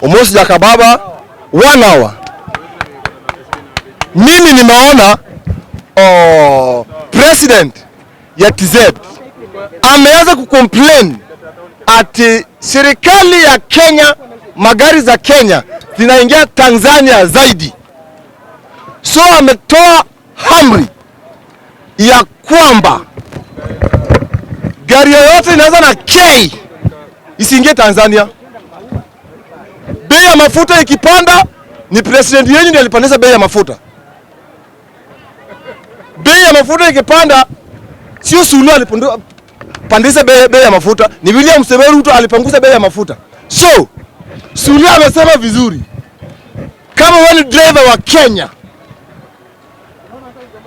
almost jakababa 1 hour. Mimi nimeona president ya TZ ameanza kucomplain ati serikali ya Kenya, magari za Kenya zinaingia Tanzania zaidi. So ametoa amri ya kwamba gari yoyote inaanza na K isiingie Tanzania. Bei ya mafuta ikipanda, ni president yenu ndiye alipandisha bei ya mafuta. Bei ya mafuta ikipanda, sio Suluhu alipandisha bei ya mafuta, ni William Ruto alipanguza bei ya mafuta. So Suluhu amesema vizuri, kama wewe ni driver wa Kenya,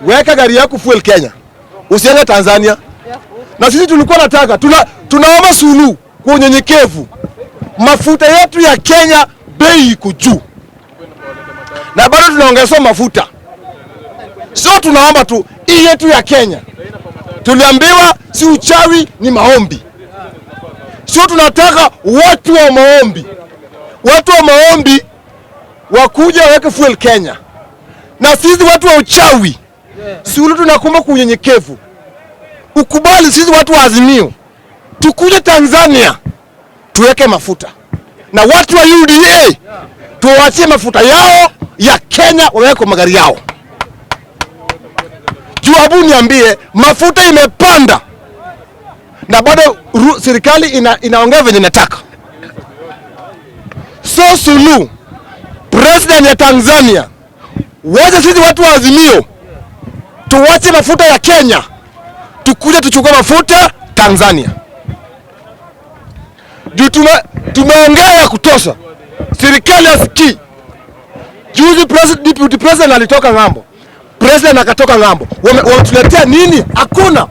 weka gari yako fuel Kenya, usiende Tanzania. Na sisi tulikuwa nataka, tunaomba Suluhu kwa unyenyekevu, mafuta yetu ya Kenya bei iko juu, na bado tunaongeza mafuta. So tunaomba tu hii yetu ya Kenya, tuliambiwa si uchawi ni maombi. So tunataka watu wa maombi wakuja waweke fuel Kenya. Na sisi watu wa uchawi, Suluhu tunakuomba kwa unyenyekevu, ukubali sisi watu wa Azimio tukuje Tanzania tuweke mafuta, na watu wa UDA tuwaachie mafuta yao ya Kenya waweke kwa magari yao. Juabu niambie, mafuta imepanda na bado serikali inaongea venye inataka. So Suluhu, president ya Tanzania, waje sisi watu wa Azimio tuwache mafuta ya Kenya tukuje tuchukue mafuta Tanzania. Juu tumeongea ya kutosha, serikali asikii. Juzi deputy president alitoka ng'ambo, president akatoka ng'ambo. Wametuletea nini? Hakuna.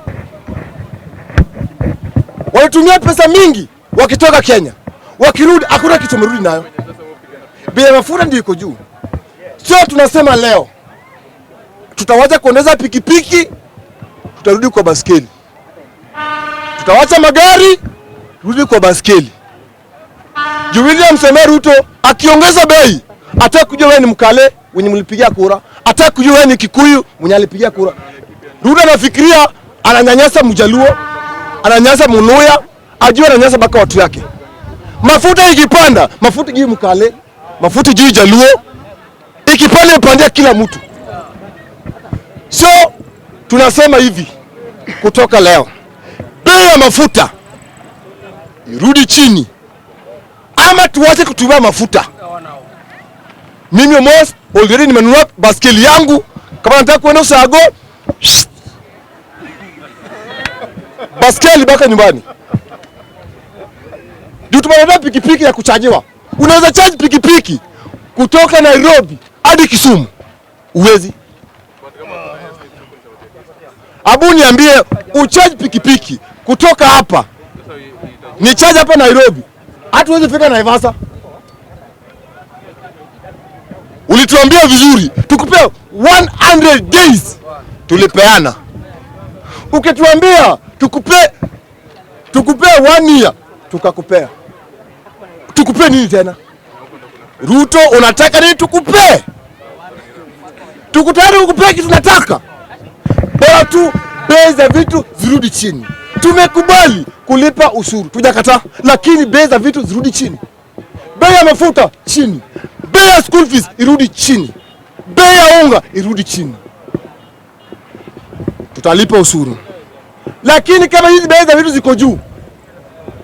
Walitumia pesa mingi wakitoka Kenya, wakirudi hakuna kitu wamerudi nayo. Bei ya mafuta ndio iko juu. So tunasema leo tutawacha kuendeza pikipiki, tutarudi kwa baskeli. Tutawacha magari, turudi kwa baskeli. William Ruto akiongeza bei, ataka kujua wewe ni Mkale wenye mlipigia kura, ataka kujua wewe ni Kikuyu mwenye alipigia kura. Ruto anafikiria ananyanyasa Mjaluo, ananyanyasa Muluya, ajua ananyanyasa baka watu yake. Mafuta ikipanda, mafuta juu Mkale, mafuta juu Jaluo, ikipanda ipandia kila mtu. So tunasema hivi kutoka leo, bei ya mafuta irudi chini ama tuwache kutumia mafuta. Mimi already nimenunua baskeli yangu, kama nataka kwenda Usago, baskeli baka nyumbani. Ndio tumeona pikipiki ya kuchajiwa. Unaweza charge pikipiki kutoka Nairobi hadi Kisumu. Uwezi. Abu niambie, ucharge pikipiki kutoka hapa, ni charge hapa Nairobi, hata uwezi fika Naivasha. Ulituambia vizuri tukupe 100 days, tulipeana. Ukituambia tukupe 1 year, tukakupea. Tukupe nini tena? Ruto, unataka nini tukupe? Tukutayari kukupea kitu tunataka. Bora tu bei za vitu zirudi chini. Tumekubali kulipa ushuru, tujakataa, lakini bei za vitu zirudi chini. Bei ya mafuta chini, bei ya school fees irudi chini, bei ya unga irudi chini. Tutalipa ushuru. Lakini kama hizi bei za vitu ziko juu,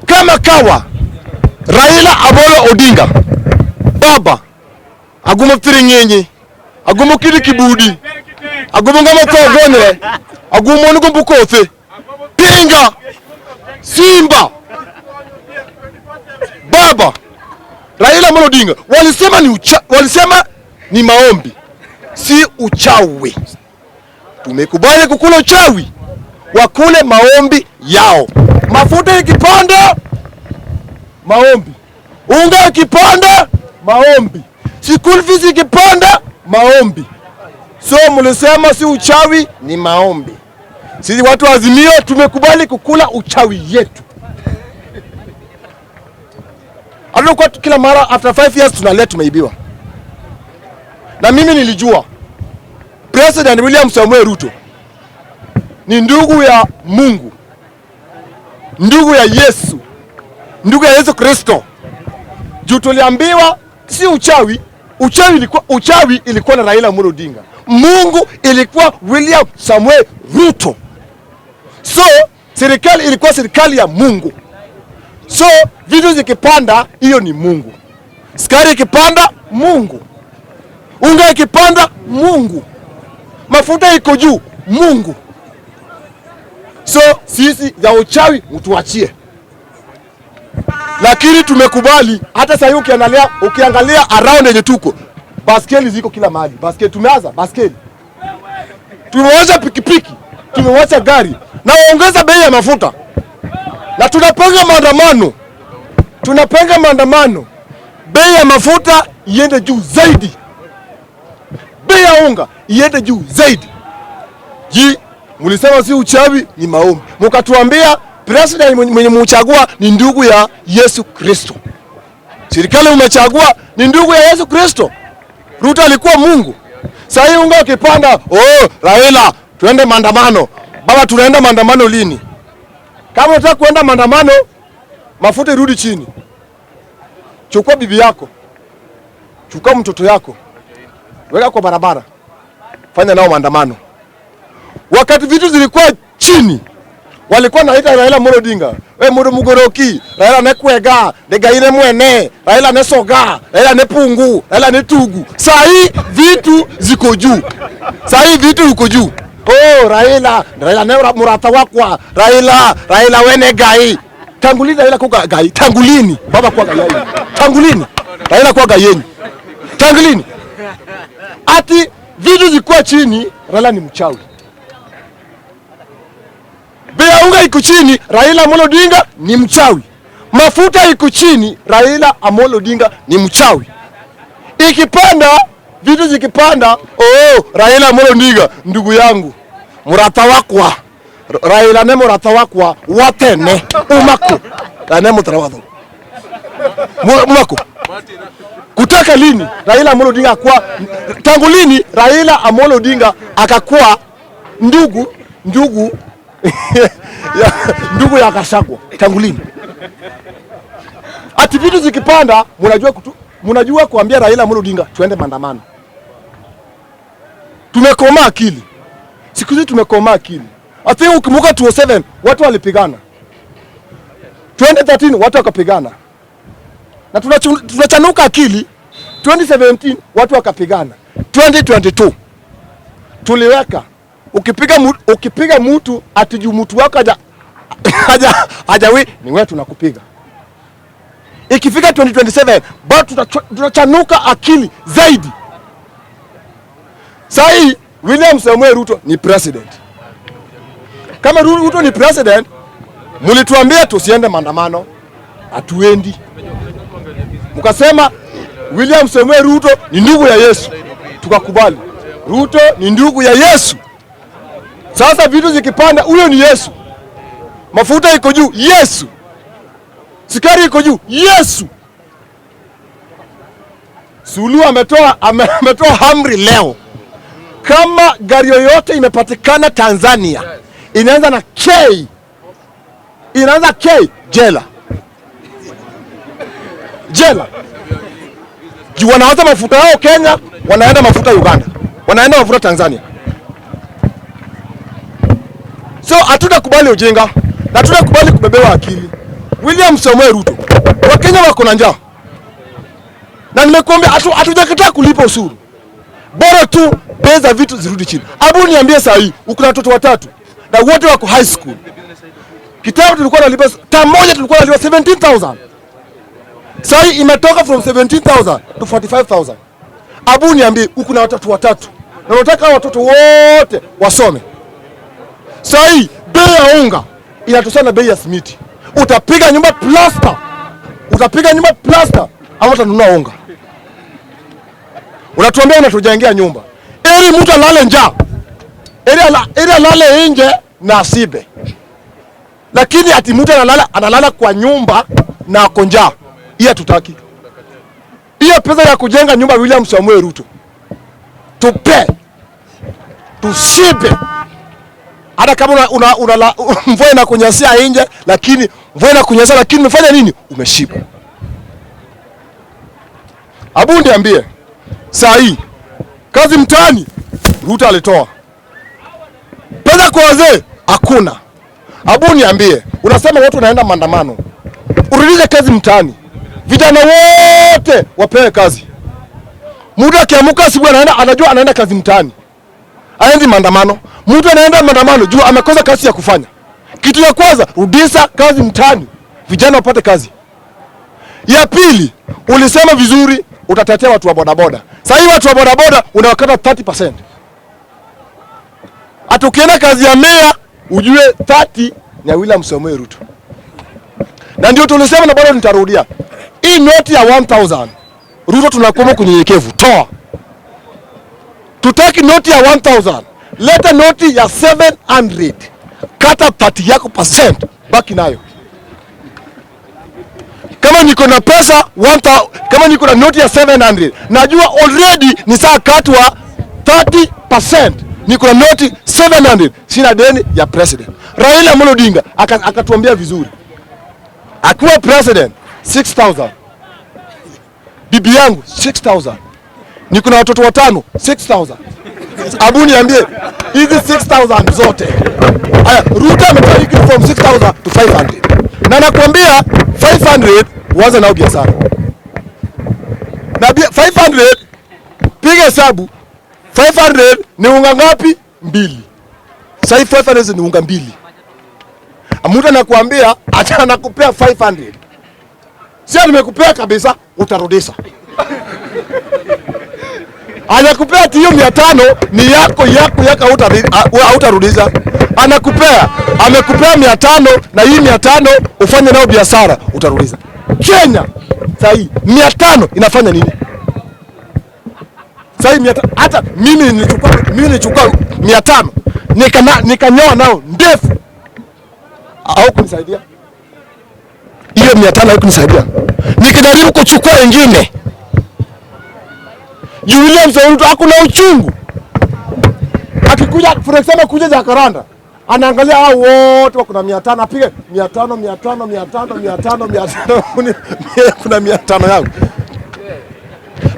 kama kawa Raila Amolo Odinga baba aguma firingenye, aguma kiri kibudi, aguma ngama togonre, aguma nuko mbukofe, pinga Simba baba Raila Amolo Odinga walisema ni maombi, si uchawi. Tumekubali kukula uchawi, wakule maombi yao. Mafuta ikipanda, maombi. Unga ikipanda, maombi. School fees ikipanda, maombi. So mlisema si uchawi, ni maombi. Sisi watu wa Azimio tumekubali kukula uchawi yetu. Alikuwa kila mara after 5 years tunaleta tumeibiwa. Na mimi nilijua President William Samuel Ruto ni ndugu ya Mungu, ndugu ya Yesu, ndugu ya Yesu Kristo. Juu tuliambiwa si uchawi, uchawi ilikuwa na Raila Amolo Odinga. Mungu ilikuwa William Samuel Ruto. So serikali ilikuwa serikali ya Mungu. So vitu zikipanda, hiyo ni Mungu. Sukari ikipanda, Mungu. Unga ikipanda, Mungu. Mafuta iko juu, Mungu. So sisi za uchawi mtuachie. Lakini tumekubali. Hata sasa ukiangalia around yenye tuko, baskeli ziko kila mahali. Baskeli tumeanza baskeli. Tumewacha pikipiki, tumewacha gari na waongeza bei ya mafuta. Na tunapanga maandamano. Tunapanga maandamano. Bei ya mafuta iende juu zaidi. Bei ya unga iende juu zaidi. Mulisema si uchawi, ni maombi. Mkatuambia president mwenye Mlichagua ni ndugu ya Yesu Kristo. Serikali umechagua ni ndugu ya Yesu Kristo. Ruto alikuwa Mungu. Sasa hii unga ukipanda, Raila, tuende maandamano. Baba, tunaenda maandamano lini? Kama unataka kuenda maandamano, mafuta irudi chini. Chukua bibi yako, chukua mtoto yako, weka kwa barabara, fanya nao maandamano. Wakati vitu zilikuwa chini, walikuwa naita Raila Amolo Odinga, we mudu mugoroki, Raila nekwega, negaire mwene, Raila nesoga, Raila nepungu, Raila netugu. Saa hii vitu ziko juu. Saa hii vitu ziko juu. Raila ne murata wakwa, Raila wene gai. Tangulini Raila kwa gai, tangulini baba kwa gai. Tangulini Raila kwa gai yenu. Tangulini. Ati vitu zikuwa chini, Raila ni mchawi. Bei ya unga iko chini, Raila Amolo Odinga ni mchawi. Mafuta iko chini, Raila Amolo Odinga ni mchawi. Ikipanda, vitu zikipanda, Raila Amolo Odinga ndugu yangu, murata wakwa. Raila ne murata wakwa watene umako. Raila mutarawado. Umako. Kutaka lini Raila Amolo Odinga akwa, tangu lini Raila Amolo Odinga akakuwa ndugu ndugu ya Kashagwa? Tangu lini? Ati vitu zikipanda, mnajua kuambia Raila Amolo Odinga tuende maandamano. Tumekoma akili. Siku hizi tumekoma akili. Ati ukimuka 2007 watu walipigana. 2013 watu wakapigana. Na tunachanuka akili. 2017 watu wakapigana. 2022 tuliweka ukipiga mtu atiju mtu wako hajawi ni wewe tunakupiga. Ikifika 2027 bado tunachanuka akili zaidi. Sasa hii William Samuel Ruto ni president. Kama Ruto ni president, mlituambia tusiende maandamano, hatuendi. Mkasema William Samuel Ruto ni ndugu ya Yesu. Tukakubali. Ruto ni ndugu ya Yesu. Sasa vitu zikipanda, huyo ni Yesu. Mafuta iko juu, Yesu. Sukari iko juu, Yesu. Suluhu ametoa amri leo. Kama gari yoyote imepatikana Tanzania, inaanza na K. Inaanza K, jela. Jela. Juu wanauza mafuta yao Kenya, wanaenda mafuta Uganda. Wanaenda mafuta Tanzania. So hatutakubali ujinga, na hatutakubali kubebewa akili. William Samuel Ruto, Wakenya wako na njaa. Na nimekuambia hatujakataa kulipa ushuru. Bora tu bei za vitu zirudi chini. Abu niambie saa hii uko na watoto watatu na wote wako high school. Kitambo tulikuwa tunalipa moja tulikuwa tunalipa 17,000. Saa hii imetoka from 17,000 to 45,000. Abu niambie uko na watoto watatu na unataka watoto wote wasome. Saa hii bei ya unga inatosana bei ya simiti. Utapiga nyumba plaster. Utapiga nyumba plaster ama utanunua unga. Unatuambia unatujengea nyumba. Ili mtu alale njaa. Ili alale nje na asibe. Lakini ati mtu analala kwa nyumba na ako njaa. Hiyo tutaki. Hiyo pesa ya kujenga nyumba William Samuel Ruto. Tupe. Tushibe. Hata kama mvua inakunyasia nje, lakini mvua inakunyasia lakini umefanya nini? Umeshiba. Abu niambie. Saa hii kazi mtaani Ruto alitoa. Pesa kwa wazee hakuna. Abu niambie, unasema watu wanaenda maandamano. Urudishe kazi mtaani. Vijana wote wapewe kazi. Mtu akiamuka asubuhi anajua anaenda kazi mtaani. Aendi maandamano. Mtu anaenda maandamano juu amekosa kazi ya kufanya. Kitu ya kwanza, rudisha kazi mtaani. Vijana wapate kazi. Ya pili, ulisema vizuri utatetea watu wa bodaboda. Sasa hivi watu wa bodaboda unawakata 30%. Hata ukienda kazi ya meya ujue 30 ni ya William Samuel Ruto. Na ndio tulisema na bado nitarudia. Hii noti ya 1000 Ruto tunakuomba kunyenyekevu, toa. Tutaki noti ya 1000. Leta noti ya 700. Kata 30 yako %, baki nayo. Kama niko na pesa 1000, kama niko na noti ya 700, najua already ni saa katwa 30%. Niko na noti 700, sina deni ya president. Raila ODINGA akatuambia vizuri. Akiwa president 6000. Bibi yangu 6000. Niko na watoto 5 6000. Abu niambie hizi 6000 zote. Aya, Ruto ametoa hiki from 6000 to 500. Na nakwambia 500 waza nao biashara. Na 500 piga hesabu. 500 ni unga ngapi? 2. Sasa 500 ni unga 2. Mtu anakuambia acha anakupea 500. Sio nimekupea kabisa, utarudisha. Anakupea hiyo 500 ni yako hautarudisha. Anakupea, amekupea 500 na hii 500 ufanye nao biashara, utarudisha. Kenya sasa hii 500 inafanya nini? Sasa hii 500 hata mimi nilichukua 500 nikanyoa nao ndefu. Au kunisaidia? Hiyo 500 haikunisaidia. Nikijaribu kuchukua wengine. William Samuel Ruto hakuna uchungu. Akikuja for example kuja Jakaranda, anaangalia hao wote wako na 500, apige 500 kuna 500 yangu.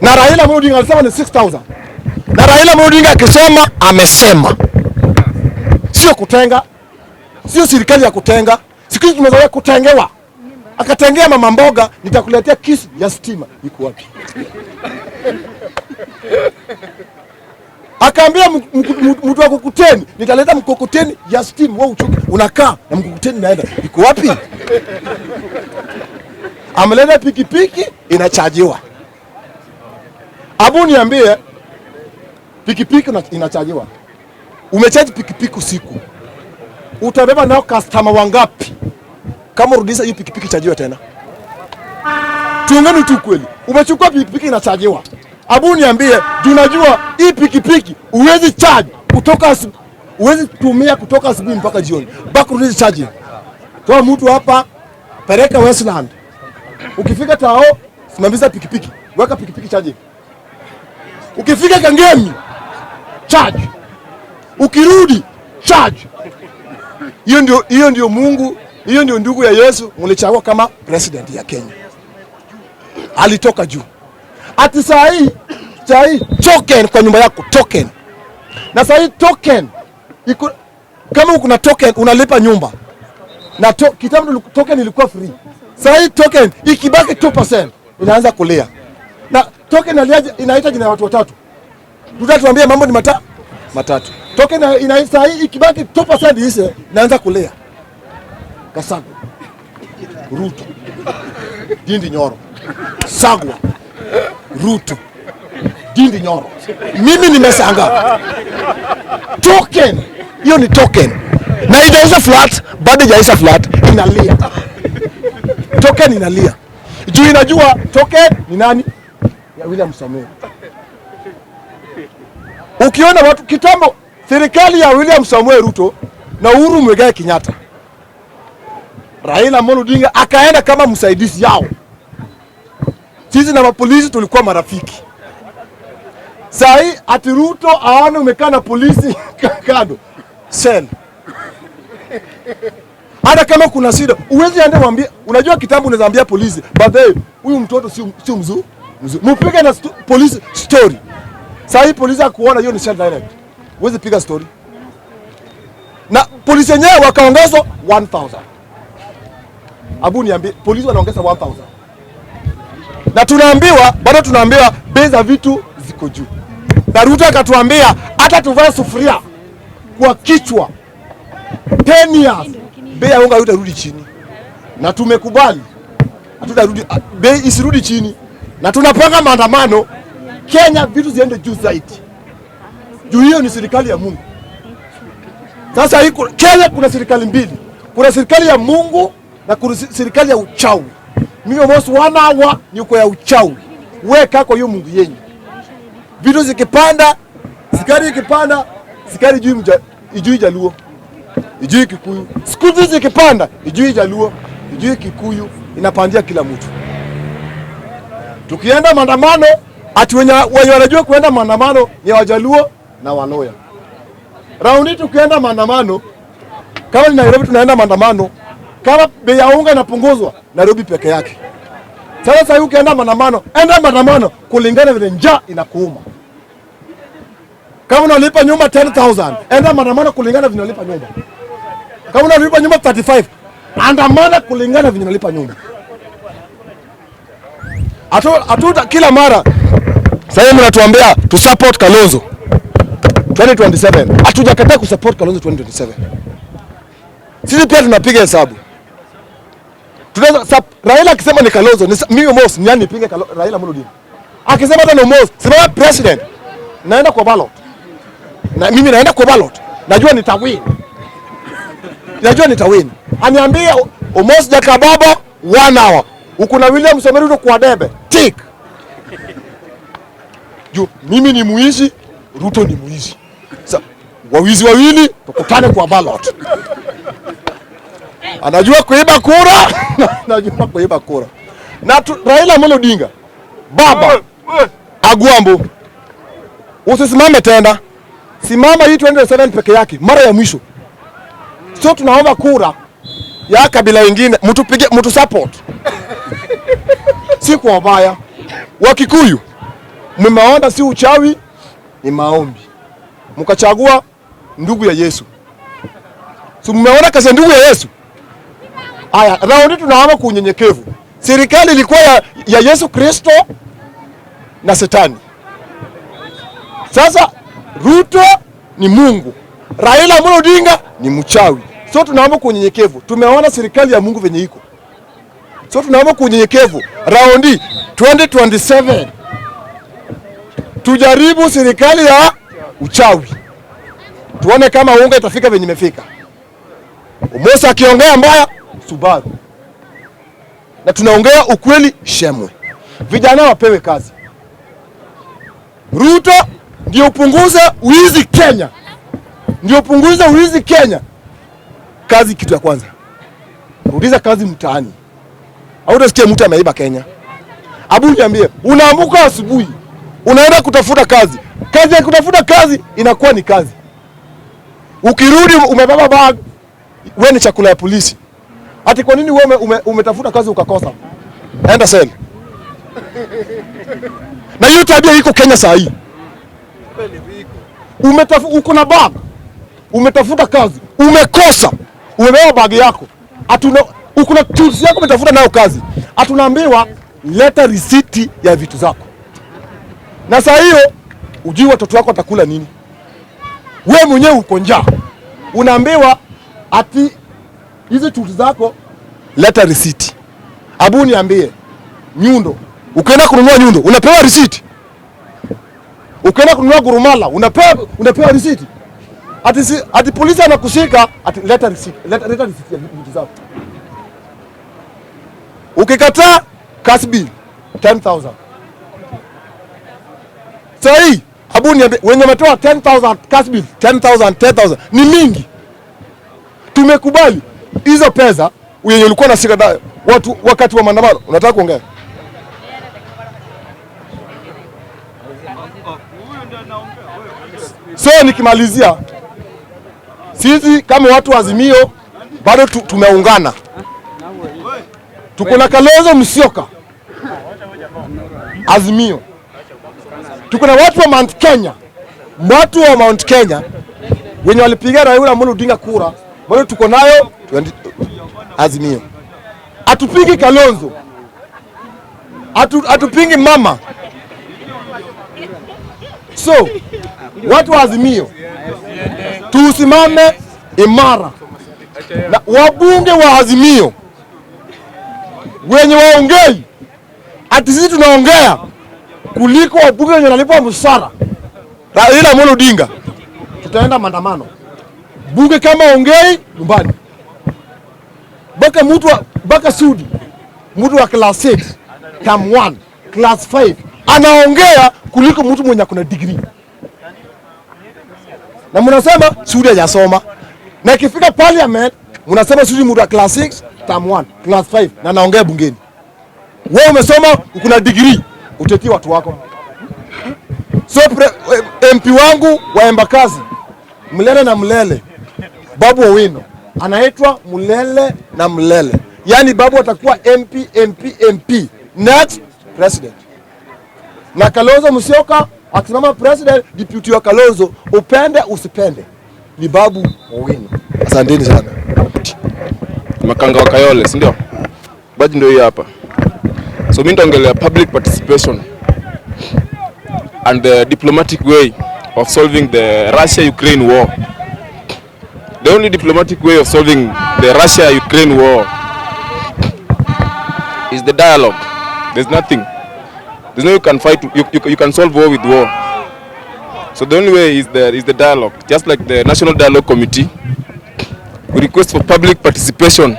Na Raila ODINGA alisema ni 6000. Na Raila ODINGA akisema amesema. Sio kutenga. Sio serikali ya kutenga. Siku hizi tumezoea kutengewa. Akatengea mama mboga, nitakuletea kisu ya stima. Iko wapi? Akaambia mtu wa kukuteni, nitaleta mkokoteni ya stima. Wewe uchoke, unakaa na mkokoteni naenda. Iko wapi? Ameleta pikipiki inachajiwa. Abu niambie pikipiki inachajiwa. Umechaji pikipiki usiku. Utabeba nao customer wangapi? Kama rudisha hiyo pikipiki chajiwa tena. Tuungane tu kweli. Umechukua pikipiki inachajiwa. Abu niambie, tunajua hii pikipiki uwezi charge kutoka uwezi tumia kutoka asubuhi mpaka jioni. Back rudisha charge. Toa mtu hapa, peleka Westland. Ukifika Tao, simamisha pikipiki. Weka pikipiki charge. Ukifika Kangemi, charge. Ukirudi, charge. Hiyo ndio Mungu, hiyo ndio ndugu ya Yesu Mlichagua kama president ya Kenya. Alitoka juu. Ati saa hii token kwa nyumba yako, token. Na saa hii token kama uko na token unalipa nyumba. Na kitambo token ilikuwa free. Saa hii token ikibaki 2% inaanza kulia. Na token inaita jina ya watu watatu. Tutatuambie mambo ni matatu. Token saa hii ikibaki 2% hise inaanza kulia. Kasago, Ruto, Dindi Nyoro, Sagwa, Ruto, Dindi Nyoro. Mimi nimesanga. Token, hiyo ni token. Na ijaisha flat, bado ijaisha flat, inalia. Token inalia. Juu inajua token ni nani? Ya William Samuel. Ukiona watu kitambo, serikali ya William Samuel Ruto na Uhuru Mwigai Kenyatta, Raila ODINGA akaenda kama msaidizi yao. Sisi na mapolisi tulikuwa marafiki. Sahi ati Ruto aone umekaa na polisi kando. Sel. Hata kama kuna shida, uwezi ende mwambie, unajua kitambo unaweza ambia polisi, baadaye huyu mtoto sio mzuri. Mpige na polisi story. Sahi polisi akuona hiyo ni child direct. Uwezi piga story. Na polisi yenyewe wakaongezwa 1000. Abu niambie polisi wanaongeza 1000. Na tunaambiwa, bado tunaambiwa bei za vitu ziko juu. Na Ruto akatuambia hata tuvae sufuria kwa kichwa 10 years bei ya unga haitarudi chini. Na tumekubali hatutarudi, bei isirudi chini. Na tunapanga maandamano Kenya vitu ziende juu zaidi. Juu hiyo ni serikali ya Mungu. Sasa hii Kenya kuna serikali mbili. Kuna serikali ya Mungu na kuna serikali ya uchawi. Mimi almost 1 hour niko ya uchawi. Weka kwa hiyo Mungu yenyu. Vitu zikipanda, sikari ikipanda, sikari ijui Jaluo, ijui Kikuyu. School fees ikipanda, ijui Jaluo, ijui Kikuyu, inapandia kila mtu. Tukienda maandamano, ati wenye wanajua kuenda maandamano ni Wajaluo na Waloya. Raundi tukienda maandamano, kama ni Nairobi tunaenda maandamano, kama bei ya unga inapunguzwa, Nairobi peke yake. Sasa ukienda maandamano, enda maandamano kulingana vile njaa inakuuma. Kama unalipa nyumba 10,000, enda maandamano kulingana vile unalipa nyumba. Kama unalipa nyumba 35, andamana kulingana vile unalipa nyumba. Atuta kila mara. Sasa mnatuambia tu support Kalonzo 2027. Hatujakataa kusupport Kalonzo 2027. Sisi pia tunapiga hesabu. Tunaweza Raila akisema ni Kalonzo, mimi Mos nyani nipinge Raila Mulodini. Akisema hata no Mos, sema president. Naenda kwa ballot. Na mimi naenda kwa ballot. Najua nitawin. Aniambia Mos Jakababa 1 hour. Uko na William Someruto kwa debe. Tick. Juu mimi ni muizi, Ruto ni muizi. Sasa wawizi wawili tukutane kwa ballot. Anajua kuiba kura, anajua kuiba kura. Na Raila Mulodinga, baba, Agwambo, usisimame tena. Simama hii 2027 peke yake, mara ya mwisho. Sio tunaomba kura ya kabila ingine, mtu support. Si kwa baya. Wakikuyu, mmeona si uchawi, ni maombi. Mkachagua ndugu ya Yesu. So mmeona kasa ndugu ya Yesu. Aya, raundi tunaomba kwa unyenyekevu. Serikali ilikuwa ya Yesu Kristo na Shetani. Sasa Ruto ni Mungu. Raila Mulodinga ni mchawi. So tunaomba kwa unyenyekevu. Tumeona serikali ya Mungu venye iko. So tunaomba kwa unyenyekevu. Raundi 2027. Tujaribu serikali ya uchawi. Tuone kama unga itafika venye imefika. Umosa akiongea mbaya Subaru. Na tunaongea ukweli Shemwe. Vijana wapewe kazi. Ruto ndio upunguze uizi Kenya. Kazi kitu ya kwanza. Rudiza kazi mtaani. Hautasikia mtu ameiba Kenya. Abu niambie, unaamka asubuhi, unaenda kutafuta kazi. Kazi ya kutafuta kazi inakuwa ni kazi. Ukirudi umebeba bag, wewe ni chakula ya polisi. Ati kwa nini wewe umetafuta kazi ukakosa? Enda seli. Na hiyo tabia iko Kenya saa hii. Uko na bag, umetafuta kazi, umekosa, umebeba bag yako. Uko na tools yako umetafuta nayo kazi. Atunaambiwa leta risiti ya vitu zako. Na saa hiyo ujui watoto wako watakula nini. Wewe mwenyewe uko njaa. Unaambiwa ati hizi tools zako leta risiti. Abu niambie, nyundo, ukienda kununua nyundo unapewa risiti. Ukienda kununua gurumala unapewa risiti. Ati polisi anakushika ati leta risiti. Leta risiti ya vitu zako. Ukikataa cash bill 10,000. Sahi, Abu niambie, wenye wametoa 10,000 cash bill, 10,000 ni mingi. Tumekubali hizo pesa yenye ulikuwa unashika nayo watu wakati wa maandamano. Unataka kuongea? So nikimalizia, sisi kama watu wa Azimio bado tumeungana. Tuko na Kalonzo Musyoka Azimio. Tuko na watu wa Mount Kenya. Watu wa Mount Kenya wenye walipiga Raila Amolo Odinga kura, bado tuko nayo Azimio. Atupingi Kalonzo. Atupingi mama. So, watu wa Azimio tusimame imara. Na wabunge wa Azimio wenye waongei ati sisi tunaongea kuliko wabunge wenye wanalipwa mshahara Raila Amolo Odinga, tutaenda maandamano. Bunge kama ongei nyumbani. Baka Sudi mtu wa class 6 term 1 class 5 anaongea kuliko mtu mwenye kuna degree. Na mnasema Sudi hajasoma. Na ikifika parliament mnasema Sudi mtu wa class 6 term 1 class 5 na anaongea bungeni. Wewe umesoma kuna degree, utetii watu wako. So MP wangu wa Embakazi Mlele na Mlele, Babu Owino anaitwa Mlele na Mlele. Yani babu atakuwa MP next president. Na Kalonzo Musyoka akisimama president, deputy wa Kalonzo, upende usipende, ni Babu Owino. Asanteni sana. Makanga wa Kayole, si ndio? Baji ndio hii hapa. So mimi nitaongelea public participation and the diplomatic way of solving the Russia-Ukraine war. The only diplomatic way of solving the Russia-Ukraine war is the dialogue. There's nothing. There's no you can fight. You can solve war with war. So the only way is the dialogue. Just like the National Dialogue Committee, we request for public participation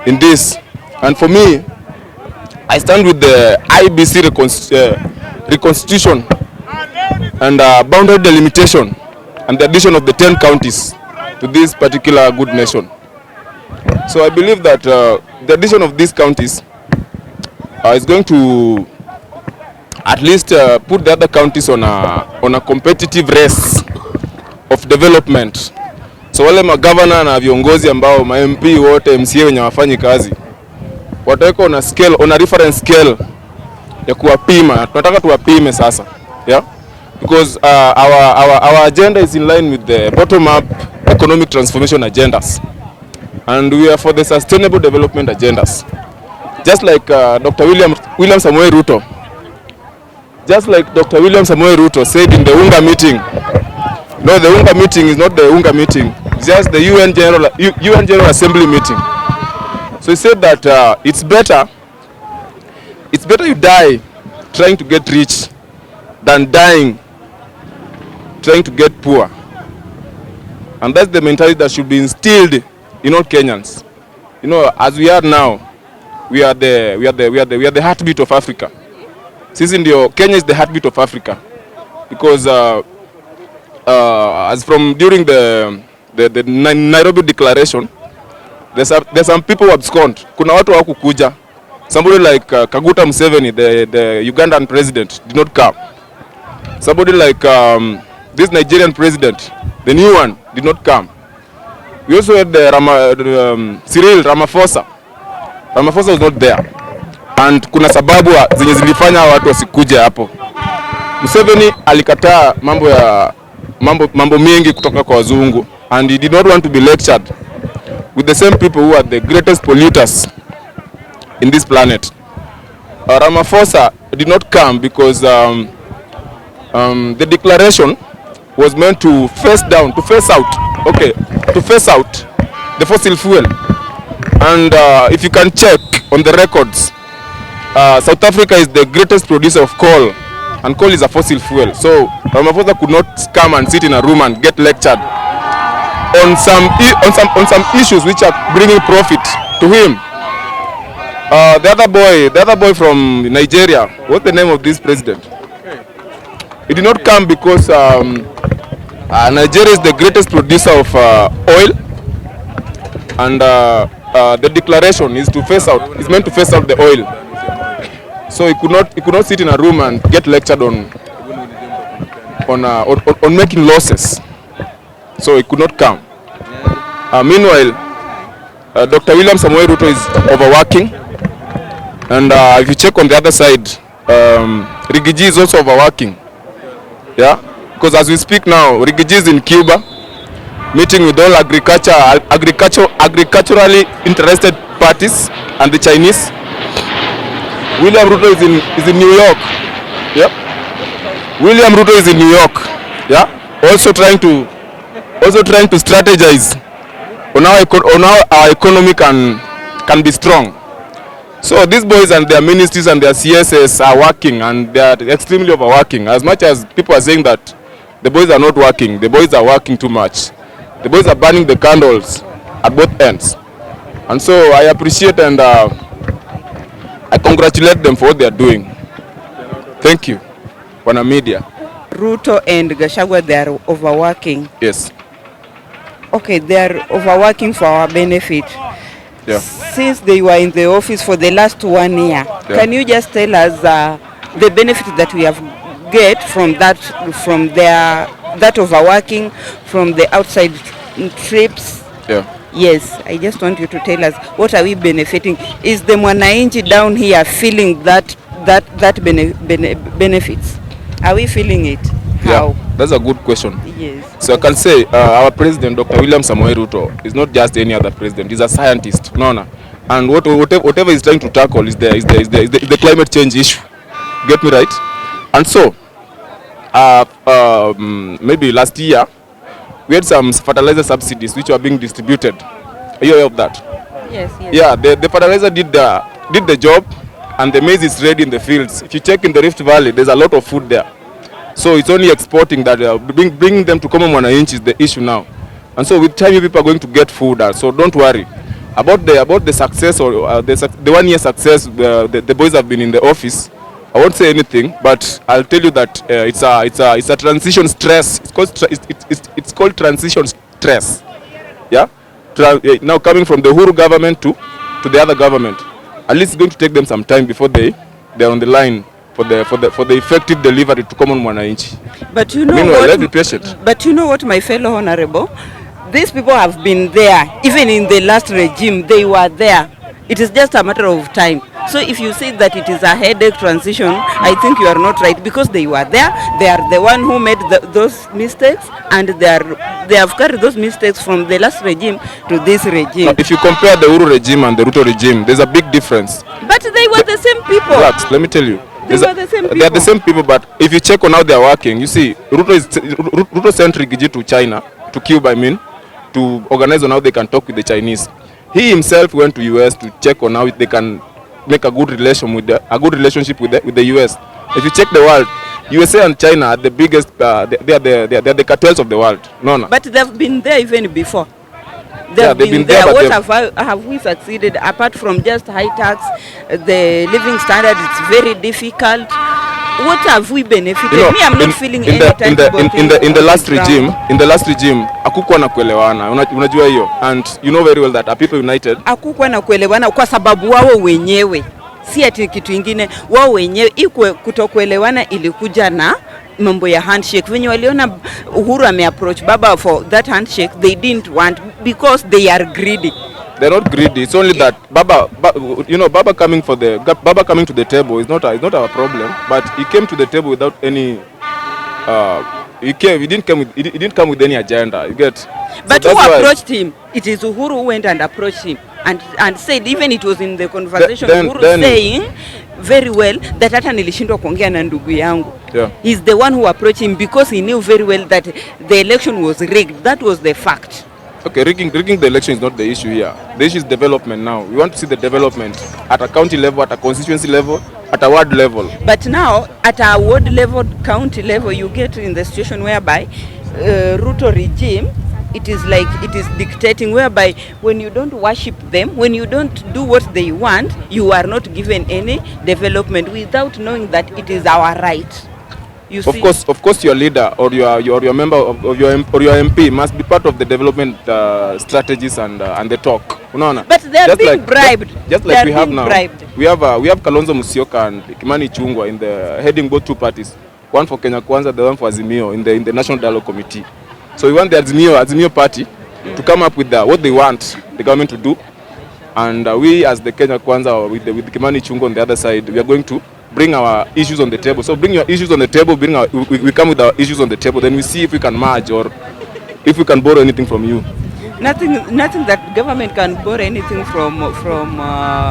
in this. And for me, I stand with the IBC reconstitution and boundary delimitation and the addition of the 10 counties to this particular good nation. So I believe that the addition of these counties is going to at least put the other counties on a competitive race of development. So wale magavana na viongozi ambao ma MP wote MCA wenye wafanyi kazi wataweka on a scale, on a reference scale ya kuwapima. Tunataka tuwapime sasa, yeah, because our agenda is in line with the bottom up economic transformation agendas, and we are for the sustainable development agendas, just like Dr. William Samoei Ruto. Just like Dr. William Samoei Ruto said in the UNGA meeting. No, the UNGA meeting is not the UNGA meeting. It's just the UN General Assembly meeting. So he said that it's better you die trying to get rich than dying trying to get poor. And that's the mentality that should be instilled in all Kenyans. You know, as we are now, we are the heartbeat of Africa. Since Kenya is the heartbeat of Africa, because as from during the Nairobi Declaration, there's some people who abscond. Kuna watu hawakukuja. Somebody like Kaguta Museveni, the Ugandan president, did not come. Somebody like this Nigerian president, the new one, did not come. We also had Cyril Ramaphosa. Ramaphosa was not there. And kuna sababu zenye zilifanya watu wasikuje hapo. Museveni alikataa mambo mengi kutoka kwa wazungu, and he did not want to be lectured with the same people who are the greatest polluters in this planet. Ramaphosa did not come because the declaration was meant to phase out the fossil fuel. And if you can check on the records, South Africa is the greatest producer of coal, and coal is a fossil fuel. So Ramaphosa could not come and sit in a room and get lectured on some issues which are bringing profit to him. The other boy from Nigeria, what's the name of this president? He did not come because Nigeria is the greatest producer of oil, and the declaration is meant to phase out the oil. So he could not sit in a room and get lectured on on making losses, so he could not come. Meanwhile, Dr. William Samoei Ruto is overworking, and if you check on the other side, Rigiji is also overworking. Yeah, because as we speak now, Rigiji is in Cuba, meeting with all agriculturally interested parties and the Chinese. William Ruto is in New York. Yeah, William Ruto is in New York. Yeah, also trying to strategize on how our economy can be strong. So these boys and their ministries and their CSS are working, and they are extremely overworking. As much as people are saying that the boys are not working, the boys are working too much. The boys are burning the candles at both ends. And so I appreciate and I congratulate them for what they are doing. Thank you. Wana media. Ruto and Gachagua, they are overworking. Yes. Okay, they are overworking for our benefit. Yeah. Since they were in the office for the last 1 year, can you just tell us the benefit that we have get from that overworking, from the outside trips? Yeah. Yes, I just want you to tell us, what are we benefiting? Is the mwananchi down here feeling that benefits? Are we feeling it? How? Yeah, that's a good question. Yes. So I can say our president, Dr. William Samoei Ruto, is not just any other president. He's a scientist. No. And whatever he's trying to tackle is the climate change issue. Get me right? And so, maybe last year, we had some fertilizer subsidies which were being distributed. Are you aware of that? Yes. Yeah, the fertilizer did the job, and the maize is ready in the fields. If you check in the Rift Valley, there's a lot of food there. So it's only exporting that bringing them to common mwananchi is the issue now. And so with time, people are going to get food. So don't worry about the success or the 1 year success. The boys have been in the office. I won't say anything, but I'll tell you that it's a transition stress. It's called transition stress. Yeah. Now coming from the Uhuru government to the other government, at least it's going to take them some time before they're on the line for the effective delivery to common mwananchi. But you know let's be patient. But you know what, my fellow honorable, these people have been there. Even in the last regime, they were there. It is just a matter of time. So if you say that it is a headache transition, I think you are not right, because they were there. They are the one who made those mistakes, and they have carried those mistakes from the last regime to this regime. Now, if you compare the Uhuru regime and the Ruto regime, there's a big difference. But they were the same people. Relax, let me tell you. They were the same people. They are the same people, but if you check on how they are working, you see, Ruto sent Rigiji to China, to Cuba, I mean, to organize on how they can talk with the Chinese. He himself went to US to check on how they can make a good relationship with the US. If you check the world, USA and China are the biggest. They are the cartels of the world. No. But they've been there even before. They've been there. What have we succeeded apart from just high tax? The living standard is very difficult. What have we benefited? Me, I'm not feeling any tangible thing. In the last regime, hakukuwa na kuelewana. Unajua hiyo, and you know very well that people united. Hakukuwa na kuelewana kwa sababu wao wenyewe, si ati kitu kingine. Wao wenyewe kutokuelewana ilikuja na mambo ya handshake. When waliona Uhuru ameapproach Baba for that handshake, they didn't want, because they are greedy. They're not greedy. It's only that Baba coming to the table is not our problem. But he came to the table without any. He didn't come with any agenda. You get. But so who approached him? It is Uhuru who went and approached him and said, even it was in the conversation, Uhuru saying very well that hata nilishindwa kuongea na ndugu yangu. Yeah. He's the one who approached him because he knew very well that the election was rigged. That was the fact. Okay, rigging the election is not the issue here. The issue is development now. We want to see the development at a county level, at a constituency level, at a ward level. But now, at a ward level, county level, you get in the situation whereby Ruto regime, it is like it is dictating, whereby when you don't worship them, when you don't do what they want, you are not given any development without knowing that it is our right. Of course, your leader or your member of your MP must be part of the development strategies and the talk. But they are being bribed. Just like we have now. We have Kalonzo Musyoka and Kimani Chungwa in the heading both two parties. one for Kenya Kwanza, the one for Azimio in the National Dialogue Committee. So we want the Azimio party to come up with what they want the government to do, and we as the Kenya Kwanza with the Kimani Chungo on the other side, we are going to bring our issues on the table. So bring your issues on the table, we come with our issues on the table, then we see if we can merge or if we can borrow anything from you. Nothing that government can borrow anything from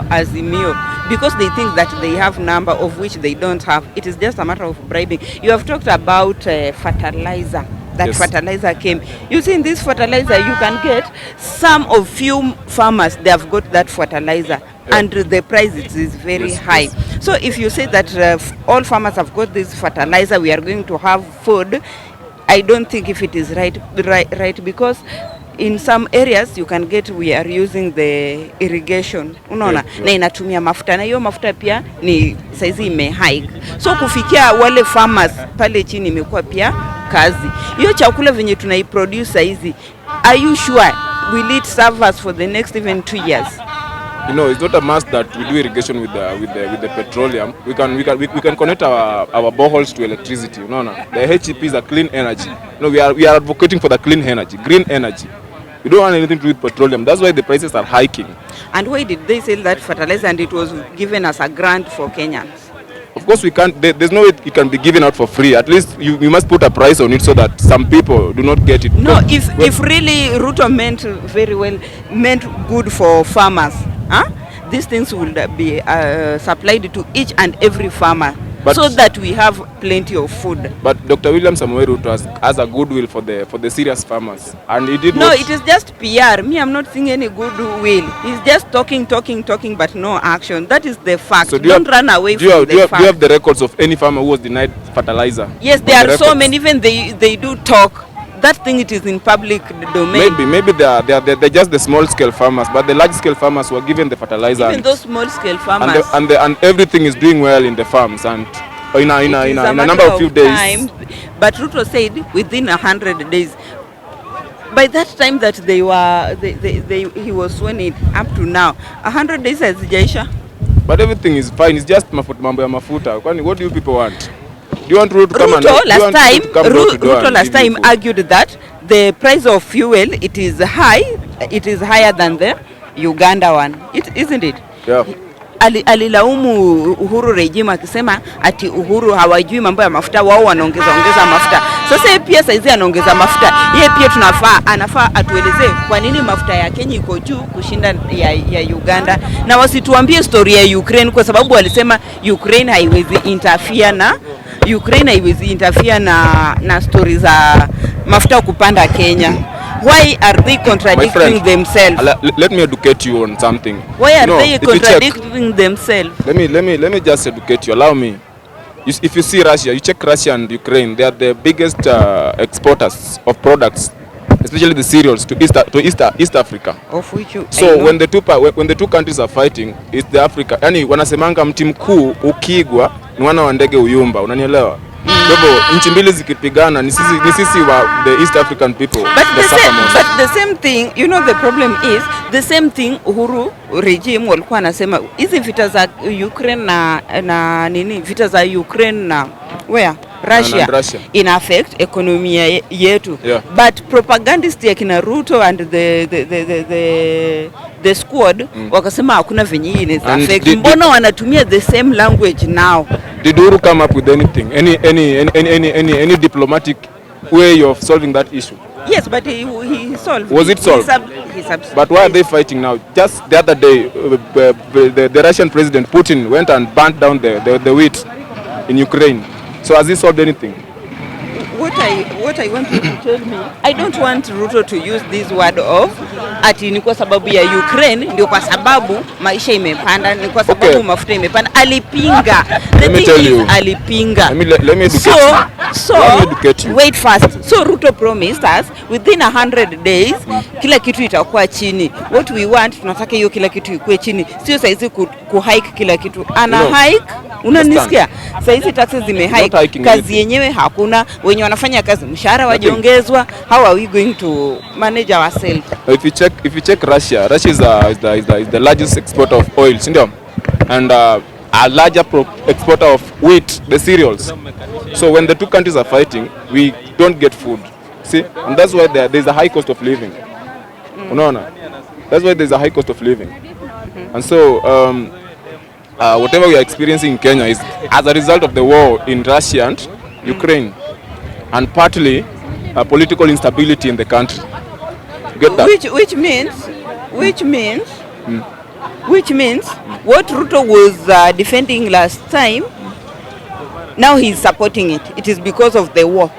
Azimio, because they think that they have number of which they don't have. It is just a matter of bribing. You have talked about fertilizer. That yes. Fertilizer came. You see, in this fertilizer, you can get some of few farmers, they have got that fertilizer, yeah. And the price is very high. Yes. So if you say that all farmers have got this fertilizer, we are going to have food, I don't think if it is right, because in some areas you can get, we are using the irrigation, unaona, yeah. Na inatumia mafuta, na hiyo mafuta pia ni saizi ime hike. So kufikia wale farmers pale chini imekuwa pia kazi. Hiyo chakula venye tunaiproduce saizi, are you sure will it serve us for the next even 2 years? You know, it's not a must that we do irrigation with the petroleum. We can connect our boreholes to electricity. No. The HEP is a clean energy. No, we are advocating for the clean energy, green energy. We don't want anything to do with petroleum. That's why the prices are hiking. And why did they sell that fertilizer and it was given as a grant for Kenyans? Of course, we can't. There's no way it can be given out for free. At least you must put a price on it so that some people do not get it. No, if really Ruto meant good for farmers, these things will be supplied to each and every farmer, so that we have plenty of food. But Dr. William Samoei Ruto has a goodwill for the serious farmers, and he did. No, it is just PR. Me, I'm not seeing any goodwill. He's just talking, but no action. That is the fact. So don't run away from the fact. Do you have the records of any farmer who was denied fertilizer? Yes, there are so many. Even they do talk. That thing, it is in public domain. Maybe they're just the small scale farmers, but the large scale farmers were given the fertilizer. Even those small scale farmers. And everything is doing well in the farms and in a number of few days. Time, but Ruto said within 100 days. By that time that he was sworn in up to now, 100 days has jaisha. But everything is fine. It's just mambo ya mafuta. What do you people want? Do you want Ruto to come Ruto last time argued that the price of fuel, it is higher than the Uganda one, isn't it? Yeah. Alilaumu Uhuru regime akisema ati Uhuru hawajui mambo ya mafuta, wao wanaongeza mafuta. Sasa yeye pia saizi anaongeza mafuta. Yeye pia anafaa atuelezee kwa nini mafuta ya Kenya iko juu kushinda ya Uganda, na wasituambie story ya Ukraine, kwa sababu walisema Ukraine haiwezi interfere na stories za mafuta kupanda Kenya. Why are they contradicting themselves? Let me educate you on something. Why are they contradicting themselves? Let me just educate you. Allow me. If you see Russia, you check Russia and Ukraine. They are the biggest exporters of products, especially the cereals to East Africa. Of which when the two countries are fighting, it's the Africa. Yani wanasemanga mti mkuu ukigwa ni wana wa ndege uyumba. Unanielewa? Kwa nchi mbili zikipigana ni sisi wa the East African people. But the same thing, you know, the problem is the same thing. Uhuru regime walikuwa anasema hizi vita za Ukraine na nini, vita za Ukraine na Russia in affect economy yetu. Yeah. But propagandist ya kina Ruto and the squad wakasema hakuna venye hii inaweza affect. Mbona wanatumia the same language now? Did Uhuru come up with anything, any diplomatic way of solving that issue? Yes, but he solved. Was it solved? But why are they fighting now? Just the other day, the Russian president Putin went and burnt down the wheat in Ukraine. So has he solved anything? What I want you to tell me, I don't want Ruto to use this word of ati ni kwa sababu ya Ukraine ndio kwa sababu maisha imepanda, ni kwa sababu mafuta imepanda. Alipinga. The thing is alipinga. Let me educate you. Wait first. So Ruto promised us within 100 days kila kitu itakuwa chini. What we want, tunataka hiyo kila kitu ikuwe chini. Sio saizi ku-hike kila kitu. Hike. Unanisikia? Saizi taxes zime-hike. Kazi yenyewe hakuna. Wenye wanafanya kazi mshahara wajiongezwa. How are we going to manage ourselves? If you check Russia is the largest exporter of oil, and a larger exporter of wheat, the cereals. So when the two countries are fighting, we don't get food. See, and that's why there's a high cost of living. That's why there's a high cost of living. And so whatever we are experiencing in Kenya is as a result of the war in Russia and Ukraine, and partly political instability in the country. Get that? Which means what Ruto was defending last time, now he's supporting it. It is because of the war.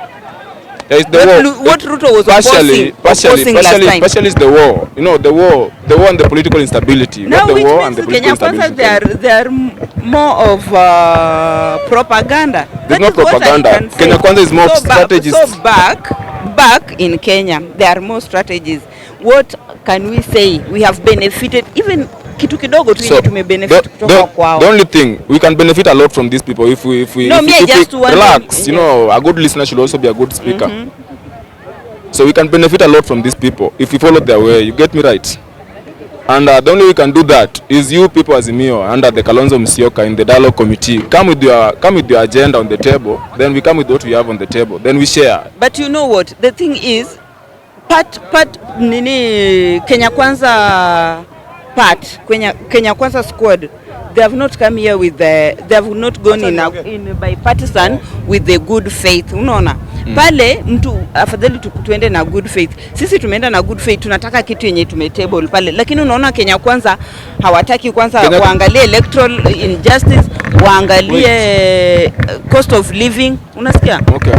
There is the war. What Ruto was opposing last time. Partially is the war. You know, the war and the political instability. Now, the which war means and the political instability. they are more of propaganda. There's no propaganda. Kenya Kwanza is more strategies. So back in Kenya, there are more strategies. What can we say? We have benefited even kitu kidogo tu yenye tumebenefit kutoka kwao. The only thing we can benefit a lot from these people if we relax. You know, a good listener should also be a good speaker. So we can benefit a lot from these people if we follow their way. You get me right? And the only way we can do that is you people as Azimio under the Kalonzo Musyoka in the dialogue committee come with your agenda on the table. Then we come with what we have on the table. Then we share. But you know what? The thing is, Kenya Kwanza Kenya Kwanza squad, they have not come here with they have not gone in bipartisan with the good faith. Unaona? Pale mtu afadhali tuende na good faith. Sisi tumeenda na good faith, tunataka kitu yenye tumetable pale. Lakini unaona Kenya Kwanza hawataki kwanza waangalie electoral injustice, waangalie cost of living. Unasikia? Okay.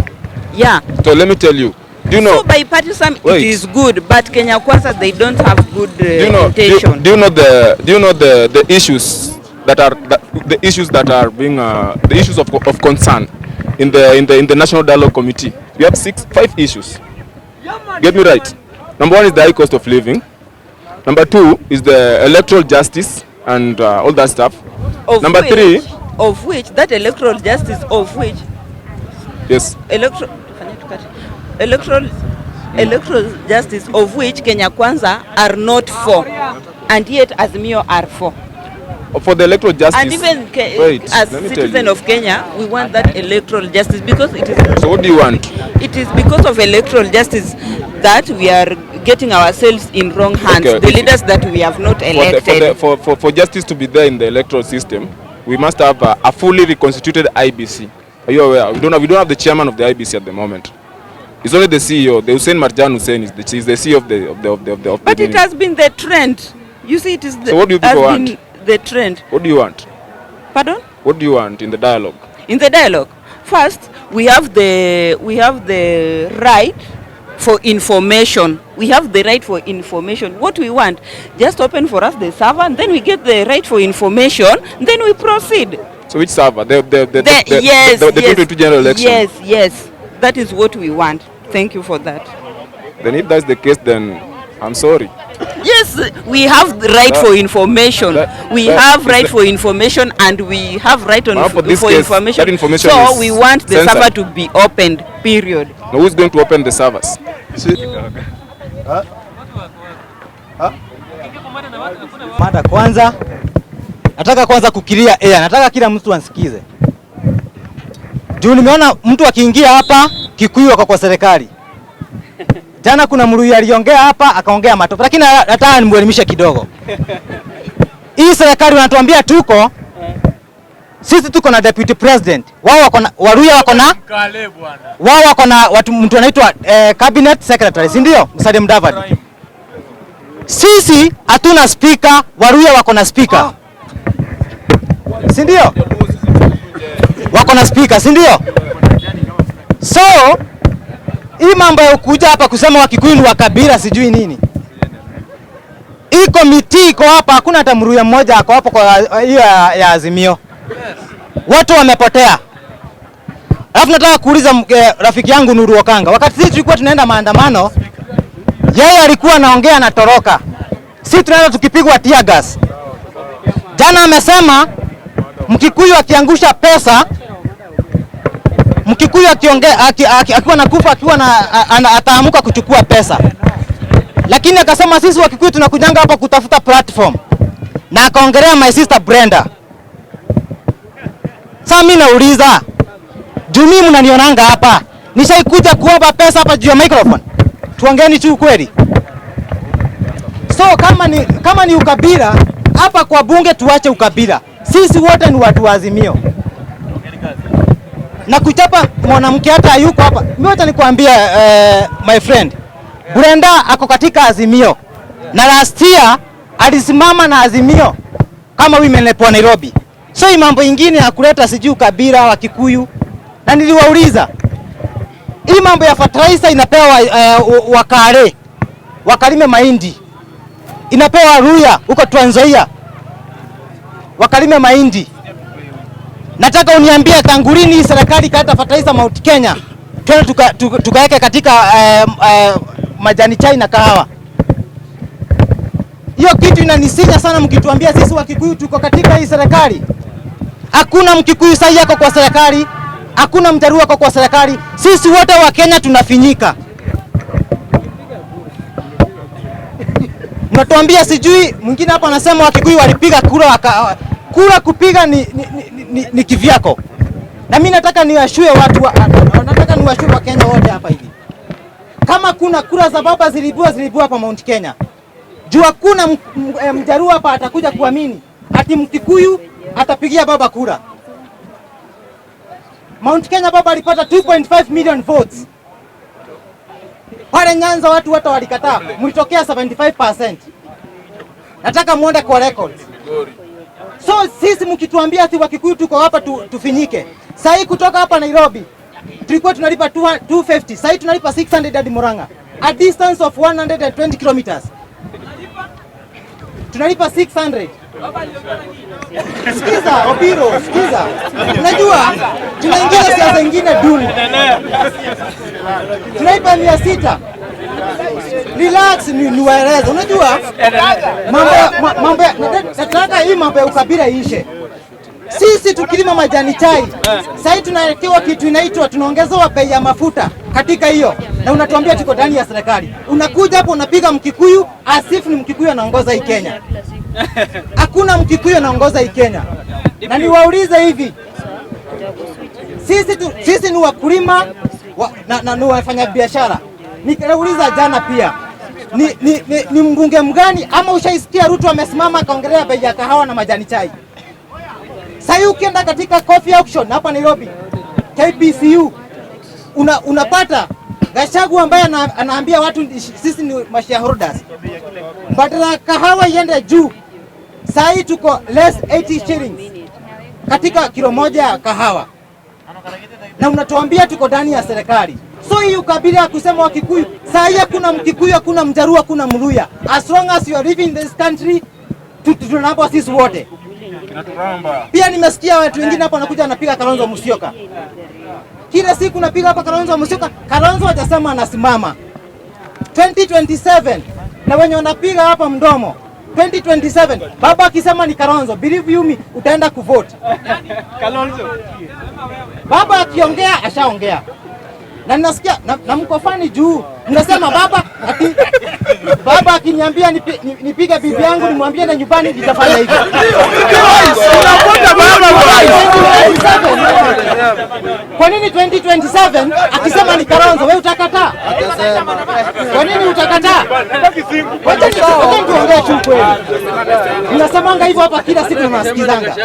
Yeah. So let me tell you. Do you know? So bipartisan it is good, but Kenya Kwanza they don't have good intention. Do you know the issues that are being the issues of concern in the National Dialogue Committee? We have 5 issues. Get me right. Number 1 is the high cost of living. Number 2 is the electoral justice and all that stuff. Number 3 of which that electoral justice of which yes electoral justice of which Kenya Kwanza are not for, and yet Azimio are for. For the electoral justice. And even as citizen of Kenya, we want that electoral justice because it is. So what do you want? It is because of electoral justice that we are getting ourselves in wrong hands. Okay, the leaders that we have not elected. For justice to be there in the electoral system, we must have a fully reconstituted IBC. Are you aware? We don't have the chairman of the IBC at the moment. It's only the CEO. The Hussein Marjan Hussein is the CEO of the But it has been the trend. You see, it is the. So what do you people want? The trend. What do you want? Pardon? What do you want in the dialogue? In the dialogue, first we have the right for information. We have the right for information. What we want, just open for us the server, and then we get the right for information. Then we proceed. So which server? The 2022 general election. Yes. That is what we want. Thank you for that. Then if that's the case, then I'm sorry. Yes, we have the right for information. We have right for information, and we have right on for information. So we want the server to be opened. Period. Now who's going to open the servers? Mada kwanza, nataka kwanza kukilia nataka kila mtu ansikize. Juu nimeona mtu akiingia hapa Kikuyu wako kwa serikali. Jana kuna Mluya aliongea hapa akaongea matope, lakini nataka nimwelimishe kidogo. Hii serikali wanatuambia sisi tuko na deputy president. Wao wako na Waluya wako na mtu anaitwa cabinet secretary, si ndio? Musalia Mudavadi. Sisi hatuna speaker, Waluya wako na speaker. Si ndio? Wako na speaker, si ndio? So hii mambo ya kuja hapa kusema Wakikuyu ni wa kabila sijui nini. Hii committee iko hapa, hakuna hata Mluya mmoja ako hapo kwa hiyo ya Azimio. Watu wamepotea. Alafu nataka kuuliza rafiki yangu Nuru Okanga. Wakati sisi tulikuwa tunaenda maandamano, yeye alikuwa anaongea na toroka. Sisi tunaenda tukipigwa tear gas. Jana amesema Mkikuyu akiangusha pesa, Mkikuyu akiwa nakufa akiwa ataamuka kuchukua pesa. Lakini akasema sisi Wakikuyu tunakujanga hapa kutafuta platform. Na akaongelea my sister Brenda. Sasa mimi nauliza, mimi mnanionanga hapa, nishaikuja kuomba pesa hapa juu ya microphone? Tuongeeni tu kweli. So kama ni ukabila hapa kwa bunge, tuache ukabila. Sisi wote ni watu wa Azimio. Na kuchapa mwanamke hata hayuko hapa. Mimi hata nikwambia my friend, Brenda ako katika Azimio. Na last year alisimama na Azimio kama women rep wa Nairobi. So hii mambo ingine ya kuleta sijui kabila wa Kikuyu. Na niliwauliza, hii mambo ya fertilizer inapewa wakare, wakalime mahindi. Inapewa Ruya huko Trans Nzoia, wakalime mahindi. Nataka uniambie tangu lini serikali kaita fertilizer Mount Kenya twende tukaweke katika majani chai na kahawa? Hiyo kitu inanisinya sana mkituambia sisi wa Kikuyu tuko katika hii serikali. Hakuna Mkikuyu sasa yako kwa serikali, hakuna Mjaruo yako kwa serikali. Sisi wote wa Kenya tunafinyika. Mnatuambia sijui mwingine hapa anasema Wakikuyu walipiga kura kura kupiga ni kivyako. Na mimi nataka niwashue watu nataka niwashue wa Kenya wote hapa hivi. Kama kuna kura za baba zilibua hapa Mount Kenya. Jua kuna Mjaruo hapa atakuja kuamini ati Mkikuyu atapigia baba kura. Mount Kenya baba alipata 2.5 million votes. Pale Nyanza watu wote walikataa, mlitokea 75%. Nataka muone kwa record. So sisi mkituambia ati Wakikuyu tuko hapa tufinyike. Sasa hii kutoka hapa Nairobi tulikuwa tunalipa 250, sasa hii tunalipa 600 hadi Murang'a. A distance of 120 kilometers. Tunalipa 600. Sikiza Obiro, sikiza. Unajua tunaingia siasa nyingine duni. Tunaipa 600. Relax ni waeleza. Unajua mambo nataka hii mambo ya ukabila ishe. Sisi tukilima majani chai, sasa tunaelekewa kitu inaitwa tunaongezewa bei ya mafuta katika hiyo. Na unatuambia tuko ndani ya serikali. Unakuja hapo unapiga Mkikuyu asifu ni Mkikuyu anaongoza hii Kenya. Hakuna Mkikuyu anaongoza hii Kenya. Na niwaulize hivi. Sisi ni wakulima na ni wafanya biashara. Nikauliza jana pia. Ni mbunge mgani ama ushaisikia Ruto amesimama akaongelea bei ya kahawa na majani chai? Sasa ukienda katika coffee auction hapa Nairobi, KPCU, unapata Gachagua ambaye anaambia watu sisi ni shareholders. Badala kahawa iende juu, sasa tuko less 80 shillings katika kilo moja ya kahawa. Na unatuambia tuko ndani ya serikali. So hii ukabila ya kusema Wakikuyu, sasa hakuna Mkikuyu, hakuna Mjaruo, hakuna Mluya. As long as you are living in this country, tunaomba sisi wote. Pia nimesikia watu wengine hapa wanakuja wanapiga Kalonzo Musyoka. Kila siku napiga hapa Kalonzo Musyoka, Kalonzo hajasema anasimama. 2027 na wenye wanapiga hapa mdomo. 2027 baba akisema ni Kalonzo, believe you me, utaenda kuvote. Kalonzo. Baba akiongea ashaongea. Na ninasikia na mkofani juu mnasema baba akiniambia nipige bibi yangu nimwambie na nyumbani nitafanya hivyo. Kwa nini 2027 akisema ni Kalonzo wewe utakataa? Kwa nini utakataa? Wacha tuongee tu kweli. Ninasemanga hivyo hapa kila siku nasikizanga.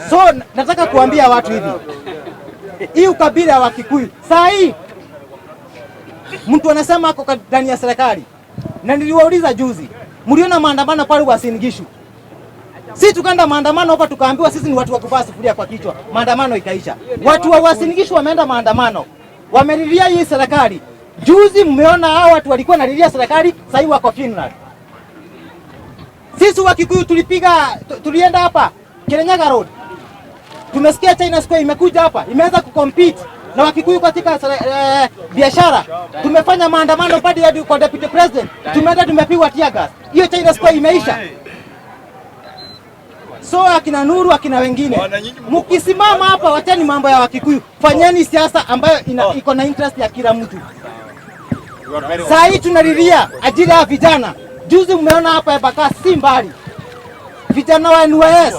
So nataka kuambia watu hivi. Hii ukabila wa Kikuyu. Saa hii mtu anasema ako ndani ya serikali. Na niliwauliza juzi, mliona maandamano pale Uasin Gishu? Sisi tukaenda maandamano hapa tukaambiwa sisi ni watu wa kuvaa sufuria kwa kichwa. Maandamano ikaisha. Watu wa Uasin Gishu wameenda maandamano. Wamelilia hii serikali. Juzi mmeona hao watu walikuwa nalilia serikali, sasa hivi wako funeral. Sisi wa Kikuyu tulienda hapa Kirinyaga Road. Tumesikia China Square imekuja hapa, imeanza kucompete na Wakikuyu katika biashara. Tumefanya maandamano pale hadi kwa deputy president. Tumeenda tumepigwa tear gas. Hiyo China Square imeisha. So akina Nuru akina wengine. Mkisimama hapa wacheni mambo ya Wakikuyu. Fanyeni siasa ambayo iko na interest ya kila mtu. Sasa hii tunalilia ajira ya vijana. Juzi mmeona hapa ya Baka si mbali. vijana wa NYS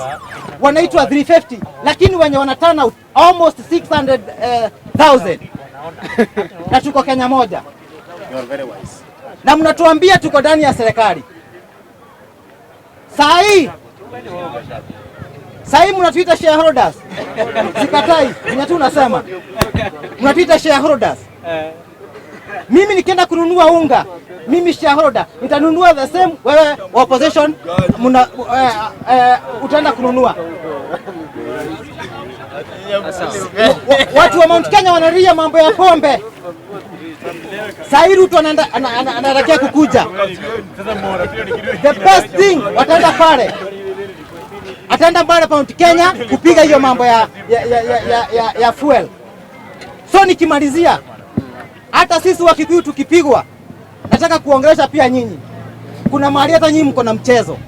wanaitwa 350, lakini wenye wanatana out almost 600,000 na tuko Kenya moja. You are very wise. Na mnatuambia tuko ndani ya serikali. Saa hii mnatuita shareholders. Sikatai, ni tu unasema. Mnatuita shareholders. Mimi nikienda kununua unga, mimi shareholder, nitanunua the same, wewe opposition utaenda kununua. Watu wa Mount Kenya wanaria mambo ya pombe. Saa hii Ruto anaelekea kukuja. The best thing, wataenda pale. Ataenda pale Mount Kenya kupiga hiyo mambo ya fuel. So nikimalizia, hata sisi Wakikuyu tukipigwa, nataka kuongelesha pia nyinyi. Kuna mahali hata nyinyi mko na mchezo.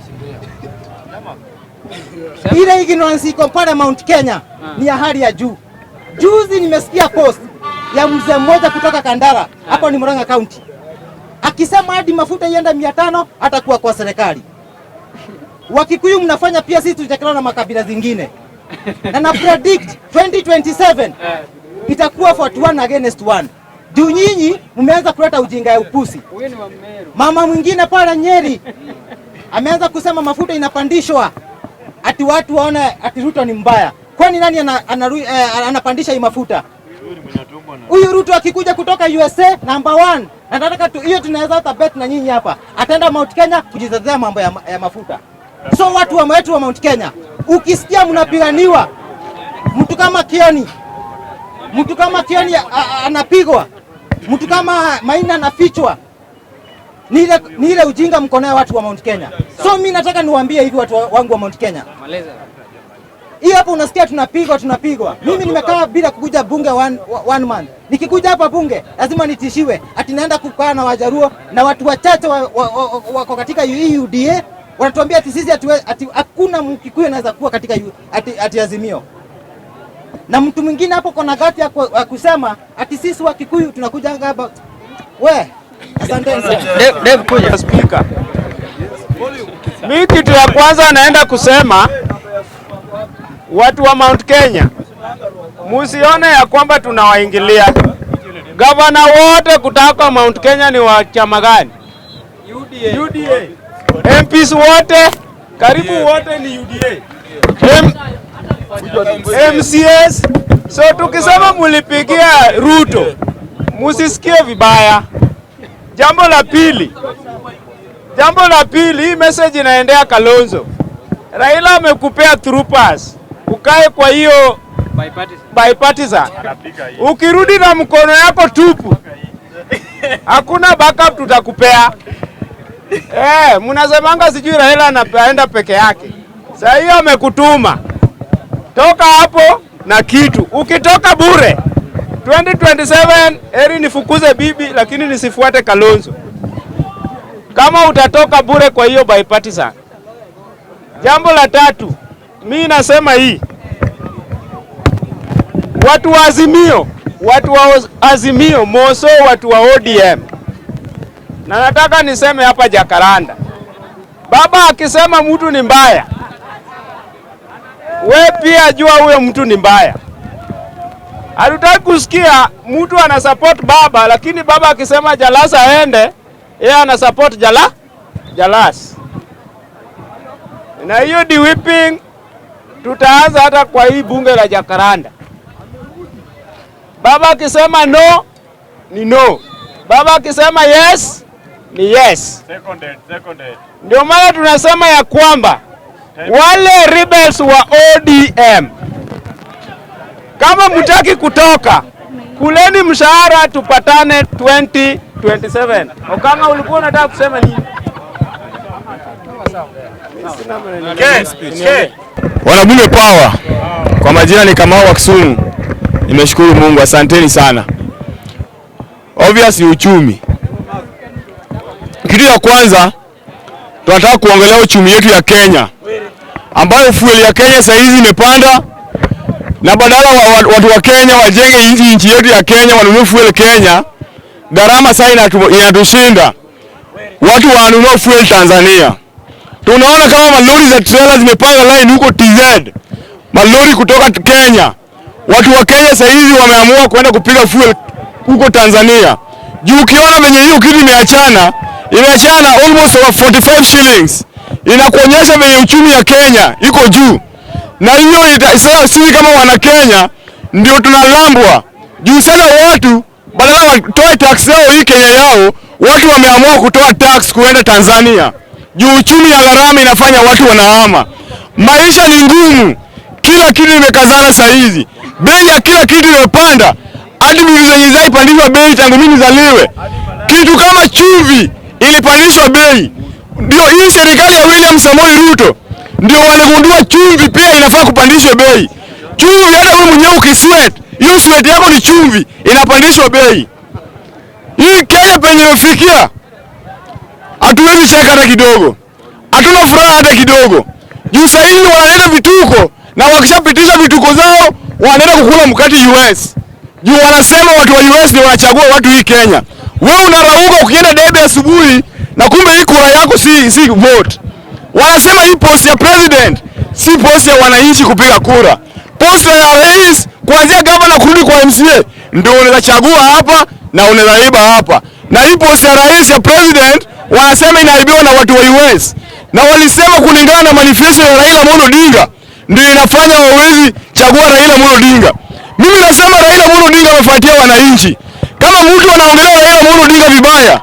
Ile ignorance iko pale Mount Kenya ni ya hali ya juu. Juzi nimesikia post ya mzee mmoja kutoka Kandara, hapo ni Murang'a County, akisema hadi mafuta ienda 500 atakuwa kwa serikali. Wakikuyu mnafanya pia sisi tutakutana na makabila zingine. Na predict 2027 itakuwa 41 against 1. Juu nyinyi mmeanza kuleta ujinga ya upusi. Mama mwingine pale Nyeri ameanza kusema mafuta inapandishwa, ati watu waone ati Ruto ni mbaya. Kwani nani anapandisha hii mafuta? Huyu Ruto akikuja kutoka USA number 1. Nataka hiyo tunaweza hata bet na nyinyi hapa. Ataenda Mount Kenya kujitetea mambo ya mafuta. So watu wa wetu wa Mount Kenya, ukisikia mnapiganiwa, mtu kama Kioni anapigwa, mtu kama Maina anafichwa, ni ile ujinga mko nayo watu wa Mount Kenya. So mimi nataka niwaambie hivi watu wangu wa Mount Kenya. Hii hapa unasikia tunapigwa. Mimi nimekaa bila kukuja bunge one month. Nikikuja hapa bunge lazima nitishiwe. Ati naenda kukaa na Wajaruo na watu wachache wako katika UDA. Wanatuambia ati sisi ati hakuna Mkikuyu anaweza kuwa katika ati Azimio. Na mtu mwingine hapo kona gati ya kusema ati sisi Wakikuyu tunakuja hapa. Asante sana. Dave kuja speaker. Mimi kitu ya kwanza naenda kusema watu wa Mount Kenya, musione ya kwamba tunawaingilia. Gavana wote kutoka Mount Kenya ni wa chama gani? UDA. MPs wote karibu wote ni UDA. MCS. So tukisema mulipigia Ruto, musisikie vibaya. Jambo la pili, hii message inaendea Kalonzo. Raila amekupea through pass. Ukae kwa hiyo bipartisan. Ukirudi na mkono yako tupu, hakuna backup tutakupea. Mnasemanga sijui Raila anaenda peke yake. Sasa hiyo amekutuma. Toka hapo na kitu. Ukitoka bure 2027 heri nifukuze bibi lakini nisifuate Kalonzo. Kama utatoka bure kwa hiyo bipartisan. Jambo la tatu, mimi nasema hii. Watu wa Azimio, moso watu wa ODM. Na nataka niseme hapa Jakaranda. Baba akisema mtu ni mbaya, we pia jua huyo mtu ni mbaya. Hatutaki kusikia mtu ana support baba, lakini baba akisema Jalasa aende, yeye ana support Jalas. Na hiyo di whipping tutaanza hata kwa hii bunge la Jakaranda. Baba akisema no, ni no. Baba akisema yes, ni yes. Seconded. Ndio maana tunasema ya kwamba wale rebels wa ODM, kama mtaki kutoka, kuleni mshahara tupatane 2027. Okanga ulikuwa unataka kusema nini? Wanabunge power. Kwa majina ni kama Wakikuyu. Nimeshukuru Mungu, asanteni sana. Obviously uchumi. Kitu ya kwanza tunataka kuongelea uchumi yetu ya Kenya, ambayo fuel ya Kenya sasa hizi imepanda, na badala watu wa Kenya wajenge nchi yetu ya Kenya, wanunue fuel Kenya, gharama sasa inatushinda. Watu wanunue fuel Tanzania. tunaona kama malori za trailer zimepanga line huko TZ. Malori kutoka Kenya. Watu wa Kenya sasa hivi wameamua kwenda kupiga fuel huko Tanzania. Juu ukiona venye hiyo kitu imeachana almost over 45 shillings. Inakuonyesha venye uchumi ya Kenya iko juu. Na hiyo sasa sisi kama wana Kenya ndio tunalambwa. Juu sana watu badala watoe tax yao hii Kenya yao, watu wameamua kutoa tax kuenda Tanzania. Juu uchumi ya gharama inafanya watu wanahama. Maisha ni ngumu. Kila kitu imekazana saa hizi. Bei ya kila kitu imepanda. Hadi vitu zenye zaipandishwa bei tangu mimi nizaliwe. Kitu kama chumvi ilipandishwa bei. Ndio hii serikali ya William Samoei Ruto ndio waligundua chumvi pia inafaa kupandishwa bei. Chumvi hata wewe mwenyewe ukisweat, hiyo sweat yako ni chumvi, inapandishwa bei. Hii Kenya penye imefikia, hatuwezi cheka hata kidogo. Hatuna furaha hata kidogo. Juu sasa hivi wanaleta vituko na wakishapitisha vituko zao wanaenda kukula mkati US. Juu wanasema watu wa US ndio wanachagua watu hii Kenya. Wewe unarauka ukienda debe asubuhi na kumbe hii kura yako si vote. Wanasema hii post ya president si post ya wananchi kupiga kura. Post ya rais kuanzia gavana kurudi kwa MCA ndio unaweza chagua hapa na unaweza iba hapa. Na hii post ya rais ya president wanasema inaibiwa na watu wa US. Na walisema kulingana na manifesto ya Raila Amolo Odinga ndio inafanya wawezi chagua Raila Amolo Odinga. Mimi nasema Raila Amolo Odinga amefuatia wananchi. Kama mtu anaongelea Raila Amolo Odinga vibaya,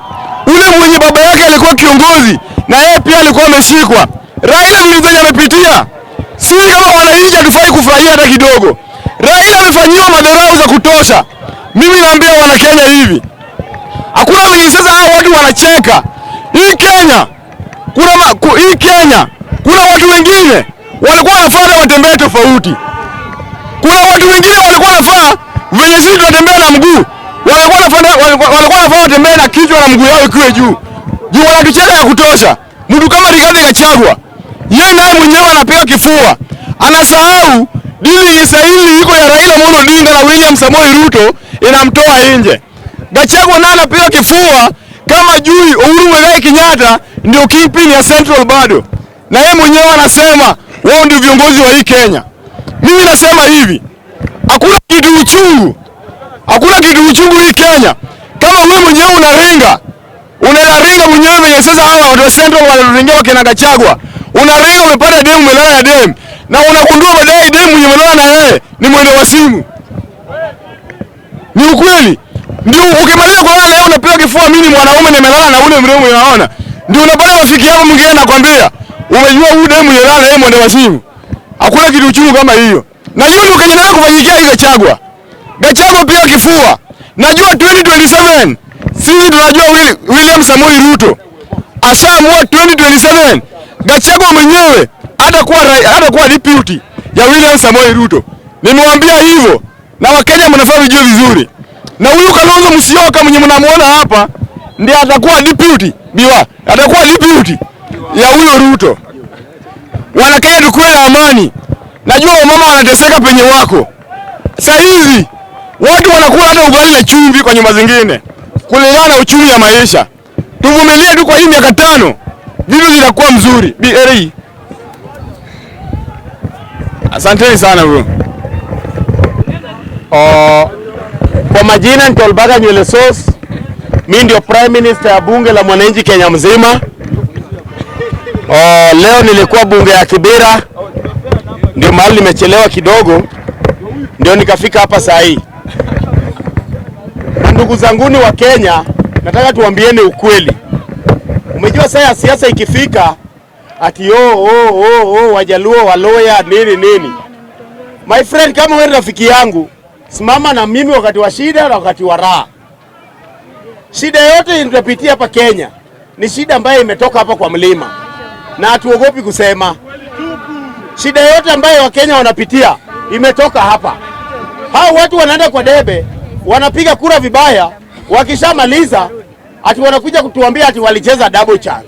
ule mwenye baba yake alikuwa kiongozi na yeye pia alikuwa ameshikwa. Raila mlizenye amepitia. Si kama wananchi hatufai kufurahia hata kidogo. Raila amefanyiwa madharau za kutosha. Mimi naambia wana Kenya hivi. Hakuna wenye sasa hao watu wanacheka. Hii Kenya kuna watu wengine walikuwa wanafaa watembee tofauti. Kuna watu wengine walikuwa wanafaa venye sisi tunatembea na mguu. Walikuwa wanafaa watembee na kichwa na mguu yao ikiwe juu. Juu wanatucheka ya kutosha. Mtu kama Rigathi Gachagua, yeye naye mwenyewe anapiga kifua. Anasahau dili sahihi iko ya Raila Amolo Odinga na William Samoei Ruto inamtoa nje. Gachagua naye anapiga kifua kama juu Uhuru Kenyatta ndio kingpin ya Central bado. Na yeye mwenyewe anasema wao ndio viongozi wa hii Kenya. Mimi nasema hivi, hakuna kitu uchungu hii Kenya. Kama wewe mwenyewe unaringa mwenyewe venye sasa hawa watu wa Central wanaringia wakina Gachagua. Unaringa umepata demu umelala ya demu. Na unagundua baadaye demu mwenye umelala na yeye ni mwendo wa simu. Ni ukweli. Ndio ukimaliza kulala leo unapiga kifua mimi mwanaume nimelala na ule mrembo unaona. Ndio unapata rafiki yako mwingine anakuambia, umejua huyu demu yelala yeye mwendo wa simu. Hakuna kitu uchungu kama hiyo. Na hiyo ndio kenyeana kufanyikia hii Gachagua. Gachagua pia kifua. Najua 2027 sisi tunajua William Samoei Ruto ashaamua 2027 Gachagua mwenyewe hatakuwa deputy ya William Samoei Ruto. Nimewambia hivyo na Wakenya mnafaa mjue vizuri. Na huyu Kalonzo Musyoka mwenye mnamuona hapa ndiye atakuwa deputy ya huyo Ruto. Wanakenya tukue na amani. Najua wamama wanateseka penye wako. Sasa hivi watu wanakula hata ugali na chumvi kwa nyumba zingine kulingana na uchumi ya maisha. Tuvumilie tu kwa hii miaka 5. Vitu zitakuwa mzuri. BRE. Asanteni sana bro. Kwa majina Ntolbaga Nywele Sauce. Mimi ndio Prime Minister ya bunge la mwananchi Kenya mzima. Leo nilikuwa bunge ya Kibera. Ndio mahali nimechelewa kidogo. Ndio nikafika hapa saa hii. Na ndugu zanguni wa Kenya, nataka tuambieni ukweli. Umejua sasa siasa ikifika ati Wajaluo waloya nini. My friend, kama wewe rafiki yangu, simama na mimi wakati wa shida na wakati wa raha. Shida yote tunapitia hapa Kenya ni shida ambayo imetoka hapa kwa mlima. Na hatuogopi kusema. Shida yote ambayo Wakenya wanapitia imetoka hapa. Hao watu wanaenda kwa debe, wanapiga kura vibaya, wakishamaliza ati wanakuja kutuambia ati walicheza double chance.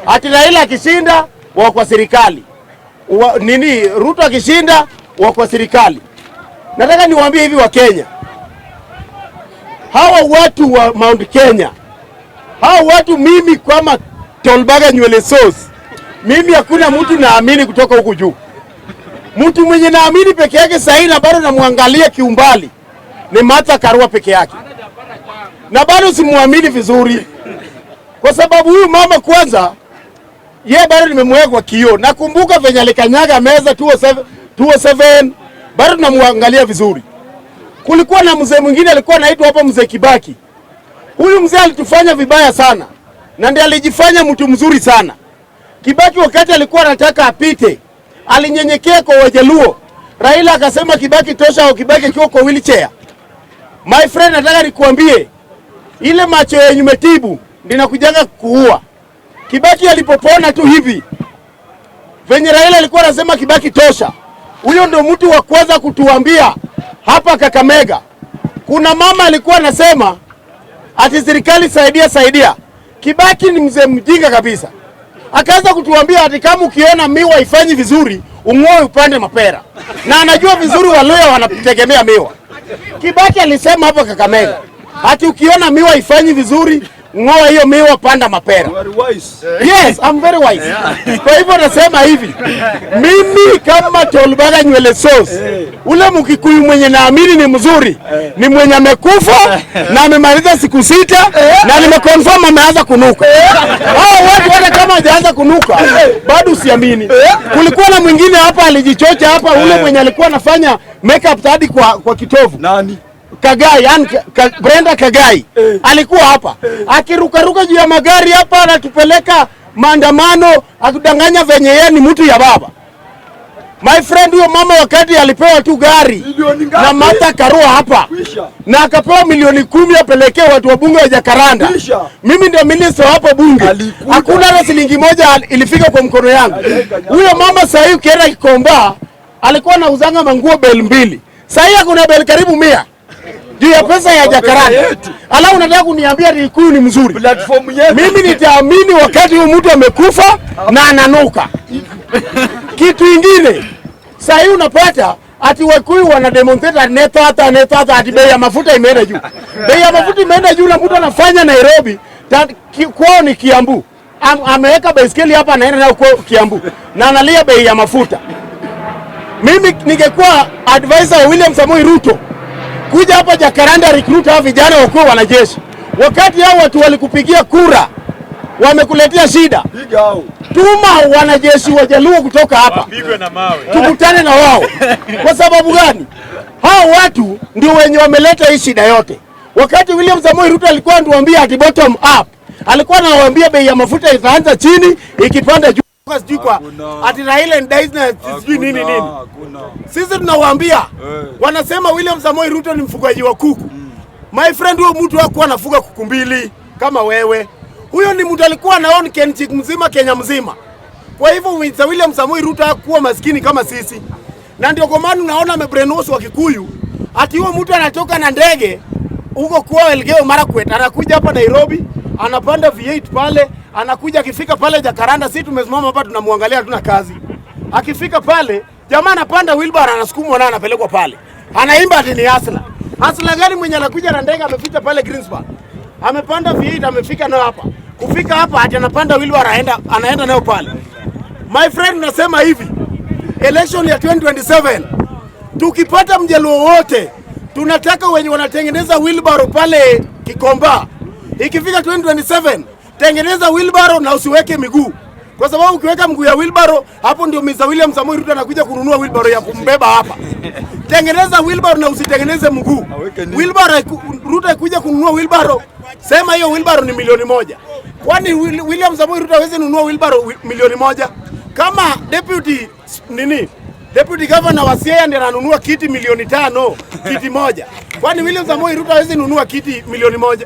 Ati Raila akishinda wako kwa serikali. Ruto akishinda wako kwa serikali. Nataka niwaambie hivi wa Kenya. Hawa watu wa Mount Kenya, hawa watu mimi kama Ntolbaga Nywele Sauce mimi hakuna mtu naamini kutoka huku juu. Mtu mwenye naamini peke yake sahi na bado namwangalia kiumbali ni Martha Karua peke yake. Na bado simuamini vizuri. Kwa sababu huyu mama kwanza, yeye bado nimemweka kwa kioo. Nakumbuka venye alikanyaga meza 207, bado tunamwangalia vizuri. Kulikuwa na mzee mwingine alikuwa anaitwa hapa mzee Kibaki. Huyu mzee alitufanya vibaya sana. Na ndiye alijifanya mtu mzuri sana. Kibaki wakati alikuwa anataka apite, alinyenyekea kwa Wajaluo. Raila akasema Kibaki tosha au Kibaki kiwa kwa wheelchair. My friend, nataka nikuambie, ile macho yenye umetibu ndinakujaga kuua. Kibaki alipopona tu hivi, venye Raila alikuwa anasema Kibaki tosha, huyo ndio mtu wa kwanza kutuambia hapa Kakamega. Kuna mama alikuwa anasema ati serikali saidia. Kibaki ni mzee mjinga kabisa. Akaanza kutuambia ati kama ukiona miwa ifanyi vizuri, ungoe upande mapera. Na anajua vizuri Waluya wanategemea miwa. Kibaki alisema hapa Kakamega ati ukiona miwa ifanyi vizuri, ngoa hiyo miwa panda mapera. Yes, I'm very wise. Kwa hivyo nasema hivi, mimi kama Tolbaga nywele sauce, ule Mkikuyu mwenye naamini ni mzuri, ni mwenye amekufa na amemaliza siku 6 na nimeconfirm ameanza kunuka. Watu wale kama hajaanza kunuka, bado siamini. Kulikuwa na mwingine hapa alijichocha hapa, ule mwenye alikuwa anafanya makeup hadi kwa kitovu. Nani? Kagai, Brenda Kagai, alikuwa hapa akirukaruka juu ya magari hapa, anatupeleka maandamano, akudanganya venye yeye ni mtu ya baba. My friend, huyo mama wakati alipewa tu gari na Martha Karua hapa na akapewa milioni 10 apelekee watu wa bunge wa Jakaranda. Mimi ndio minister hapa bunge, hakuna hata shilingi moja ilifika kwa mkono yangu. Huyo mama sasa ukienda Kikomba alikuwa anauzanga manguo bel 2, sasa kuna bel karibu 100 juu ya pesa ya Jakaranda. Ala, unataka kuniambia Wakikuyu ni mzuri? Mimi nitaamini wakati huyo mtu amekufa na ananuka. Kitu ingine, sasa unapata ati Wakikuyu wana demonstrate neta ati bei ya mafuta imeenda juu. Bei ya mafuta imeenda juu na mtu anafanya Nairobi, kwao ni Kiambu. Ameweka baiskeli hapa anaenda nayo kwa Kiambu na analia bei ya mafuta. Mimi ningekuwa advisor wa William Samoei Ruto, kuja hapa Jakaranda recruit hao vijana wakuwa wanajeshi. Wakati hao watu walikupigia kura, wamekuletea shida. Tuma wanajeshi wa Jaluo kutoka hapa. Tukutane na wao. Kwa sababu gani? Hao watu ndio wenye wameleta hii shida yote. Wakati William Samoei Ruto alikuwa anatuambia ati bottom up, alikuwa anawaambia bei ya mafuta itaanza chini ikipanda juu. Sijui kwa ati Raila ndies na sijui nini. Sisi tunawaambia, wanasema William Samoei Ruto ni mfugaji wa kuku. My friend, huyo mtu hakuwa anafuga kuku 2 kama wewe. Huyo ni mtu alikuwa anaona Kenchik mzima, Kenya mzima. Kwa hivyo William Samoei Ruto hakuwa maskini kama sisi. Na ndio kwa maana unaona amebrainwash Wakikuyu. Ati huyo mtu anatoka na ndege huko kwa Elgeyo Marakwet, anakuja hapa Nairobi, anapanda V8 pale, anakuja akifika pale Jakaranda, sisi tumesimama hapa tunamwangalia, hatuna kazi. Akifika pale, jamaa anapanda wheelbarrow, anasukumwa na anapelekwa pale. Anaimba ati ni hasla. Hasla gani mwenye anakuja na ndege amefika pale Greensburg? Amepanda V8 amefika nao hapa. Kufika hapa ati anapanda wheelbarrow anaenda nayo pale. My friend, nasema hivi, election ya 2027 tukipata Mjaluo wote, tunataka wenye wanatengeneza wheelbarrow pale Kikomba. Ikifika 2027, tengeneza wheelbarrow na usiweke miguu. Kwa sababu ukiweka mguu ya wheelbarrow, hapo ndio Mr. William Samoei Ruto anakuja kununua wheelbarrow ya kumbeba hapa. Tengeneza wheelbarrow na usitengeneze mguu. Wheelbarrow, Ruto akuja kununua wheelbarrow, sema hiyo wheelbarrow ni milioni 1. Kwani William Samoei Ruto hawezi nunua wheelbarrow milioni 1? Kama deputy governor wa Siaya ndiye ananunua kiti milioni 5, kiti moja. Kwani William Samoei Ruto hawezi nunua kiti milioni 1,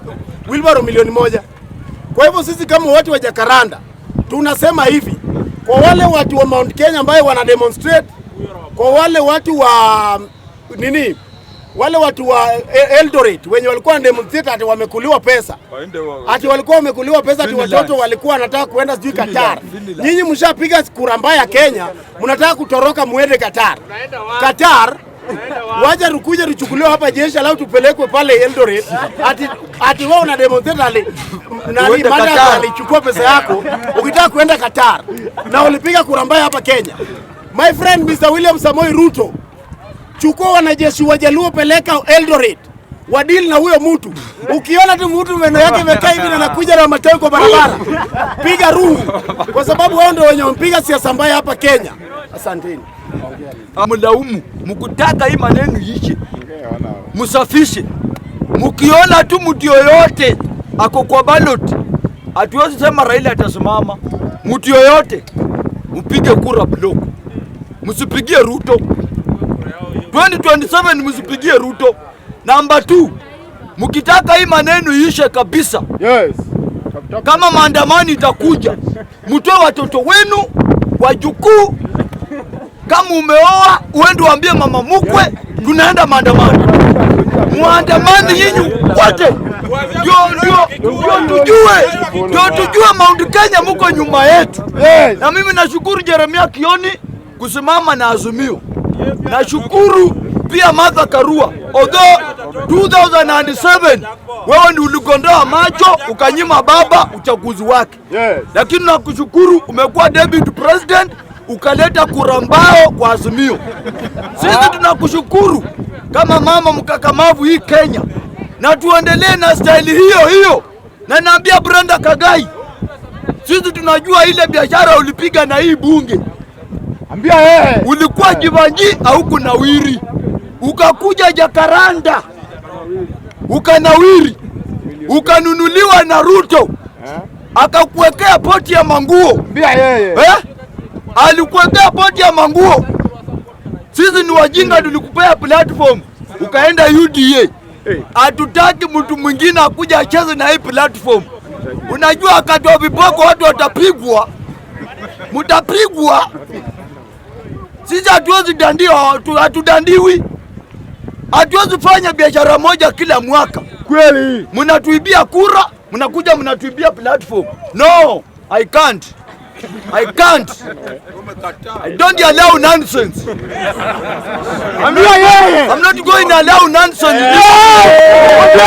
wheelbarrow milioni 1? Kwa hivyo sisi kama watu wa Jakaranda tunasema hivi, kwa wale watu wa Mount Kenya ambao wana demonstrate, kwa wale watu wa wale watu wa Eldoret wenye walikuwa demonstrate ati wamekuliwa pesa, ati walikuwa wamekuliwa pesa, ati watoto walikuwa wanataka kuenda sijui Qatar. Nyinyi mshapiga kura mbaya Kenya, mnataka kutoroka muende Qatar. wacha rukuje ruchukuliwe hapa jeshi alafu tupelekwe pale Eldoret. Ati wewe una demonstrate nani baada alichukua pesa yako ukitaka kuenda Qatar na ulipiga kura mbaya hapa Kenya. My friend Mr. William Samoei Ruto, chukua wanajeshi wa Jaluo peleka Eldoret. Wadili na huyo mtu. Ukiona tu mtu meno yake imekaa hivi na anakuja na matawi kwa barabara, piga rungu, kwa sababu wao ndio wenye mpiga siasa mbaya hapa Kenya. Asanteni. Amlaumu mkutaka hii maneno ishe, musafishe. Mkiona tu mtu yoyote ako kwa ballot, hatuwezi sema Raila atasimama. Mtu yoyote mpige kura block, msipigie Ruto 2027, msipigie Ruto. Namba 2, mkitaka hii maneno ishe kabisa, Yes. kama maandamano itakuja, mtoe watoto wenu wajukuu. Kama umeoa uende waambie mama mkwe tunaenda maandamano. Muandamani nyinyi wote. Ndio tujue Mount Kenya mko nyuma yetu. Yes. Na mimi nashukuru Jeremia Kioni kusimama na Azimio. Nashukuru pia Martha Karua. Although 2007 wewe ndio uligondoa macho ukanyima baba uchaguzi wake. Yes. Lakini nakushukuru umekuwa deputy president ukaleta kura mbao kwa Azimio. Sisi tunakushukuru kama mama mkakamavu hii Kenya. Na tuendelee na style hiyo hiyo. Na naambia Brenda Kagai, sisi tunajua ile biashara ulipiga na hii bunge. Ambia yeye. Ulikuwa Jivanji au kunawiri. Ukakuja Jakaranda. Ukanawiri. Ukanunuliwa na Ruto. Akakuwekea poti ya manguo. Ambia yeye. Alikuwekea poti ya manguo. Sisi ni wajinga tulikupea platform. Ukaenda UDA. Hatutaki mtu mwingine akuja acheze na hii platform. Unajua akatoa viboko watu watapigwa. Mutapigwa. Sisi hatuwezi dandiwa, hatudandiwi. Hatuwezi fanya biashara moja kila mwaka. Kweli. Mnatuibia kura, mnakuja mnatuibia platform. No, I can't. I can't. I don't allow nonsense. Ambia yeye. I'm not going to allow nonsense. Ambia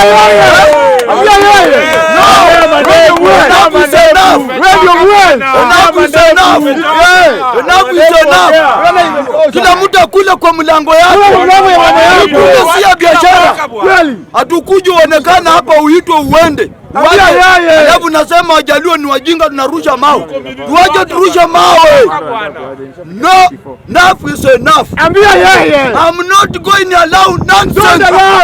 yeye. Ambia yeye. No. Enough is enough. Enough is enough. Enough is enough. Kila mtu akule kwa mlango yake. Kule si ya biashara. Hatukuja uonekana hapa uitwe uende. Alafu nasema Wajaluo ni wajinga tunarusha mawe. Tuache turusha mawe. No, enough is enough. Ambia yeye. I'm not going to allow nonsense. Don't allow.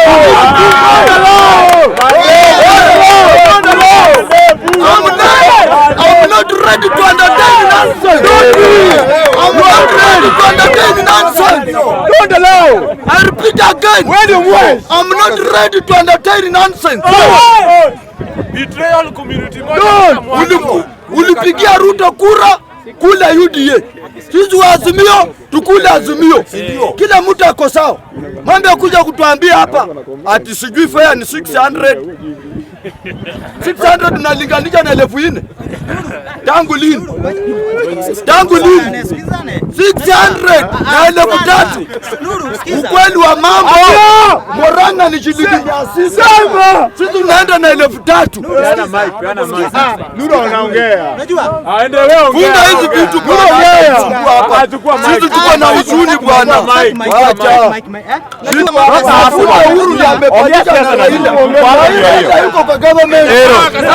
I'm not ready to entertain nonsense. I'm not ready to entertain nonsense. Don't allow. I repeat again. I'm not ready to entertain nonsense. Betrayal community. Ulipigia Ruto kura kula UDA. Sisi wa Azimio tukule Azimio. Kila mtu ako sawa. Mambo kuja kutuambia hapa ati sijui fare ni 600. 600 tunalinganisha na 1000. Tangu lini? 600 na 3000. Ukweli wa mambo. Moranga ni shilingi 600. Sisi tunaenda na 3000. Nuru anaongea. Unajua? Funga hizi vitu bwana. Sisi tuko na huzuni bwana. Acha. Mafuta uhuru ndio amepandisha na Raila. Raila yuko kwa government. Raila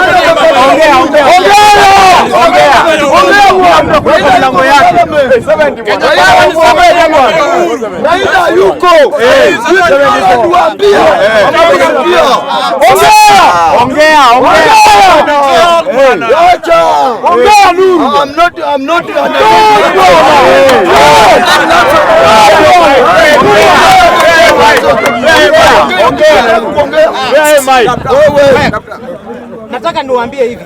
yuko. I'm not Nataka niwaambie hivi.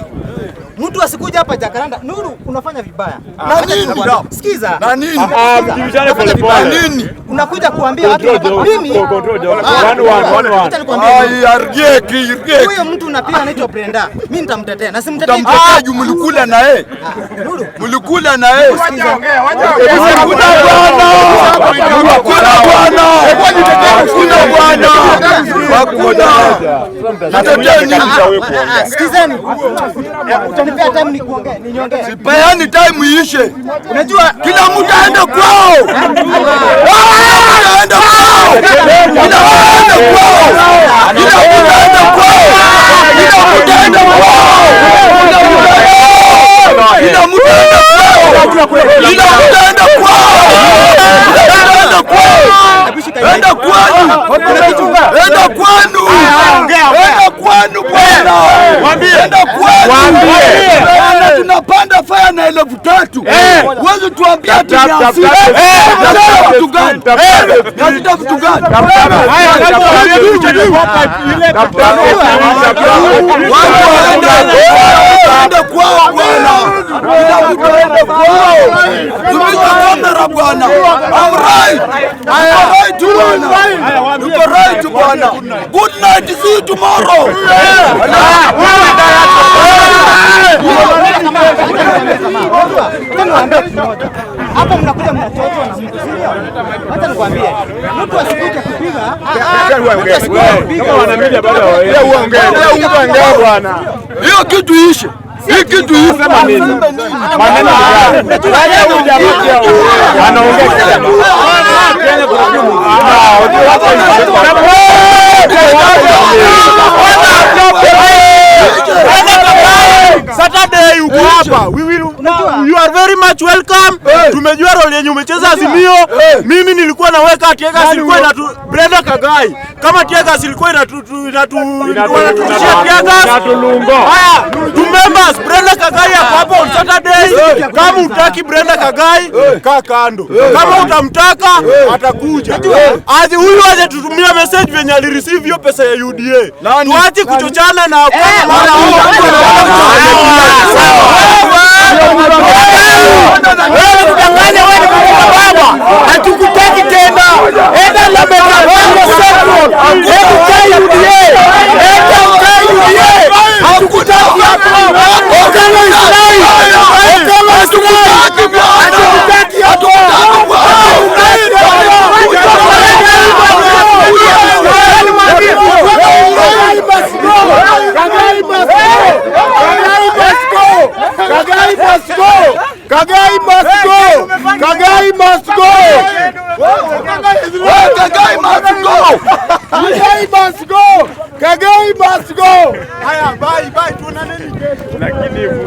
Mtu asikuja hapa Jakaranda. Nuru, unafanya vibaya. Na nini? Sikiza. Na nini? Mjibishane pole pole. Nini? Unakuja kuambia watu mimi. Huyo mtu unapiga anaitwa Brenda. Mimi nitamtetea. Na simtetea. Utamtetea juu mlikula na yeye. Nuru. Mlikula na yeye. Wacha ongea. Mlikula bwana. Hakuna bwana. Hakuna. Sikizeni. Utanipea time niongee. Sipeani time iishe. Unajua kila mtu aende kwao. Aende kwao. Kila mtu aende kwao. Kila mtu aende kwao. Kila mtu aende kwao. Kila mtu aende kwao. Kila mtu aende kwao. Enda kwenu. Enda kwenu. Enda kwenu bwana. Enda kwenu. Tunapanda faya na 3,000. Wewe tuambie tunaafika. Nataka vitu gani? Nataka vitu gani? Enda kwao bwana. Enda kwao. Tumika kamera bwana. I'm right. I'm right to bwana. You're right to bwana. Good night, see you tomorrow. Hapa mnakuja mnatoa na mtu sio? Hata nikwambie. Mtu asikuke kupiga. Wanamidia bado uongee bwana. Hiyo kitu ishe. Hii kitu hii sema nini? Maneno gani? Huyu jamaa pia anaongea. Saturday uko hapa. You are very much welcome. Tumejua role yenye umecheza Azimio. Mimi nilikuwa naweka Tiaga silikuwa Brenda Kagai. Kama Tiaga silikuwa inatushia Tiaga. Haya, tu members Brenda Kagai hapa on Saturday. Kama utaki Brenda Kagai, kaa kando. Kama utamtaka atakuja. Aje huyu aje tutumia message venye alireceive hiyo pesa ya UDA. Tuache kuchochana na hatukutaki tena. Enda la mekabako central. Enda ukai UDA. Enda ukai UDA. Hatukutaki hapa. Okala Israeli. Okala hatukutaki bwana. Hatukutaki Kagai must go! Kagai must go! Kagai must go! Kagai must go! Kagai must go! Haya, bye, tuonane kesho.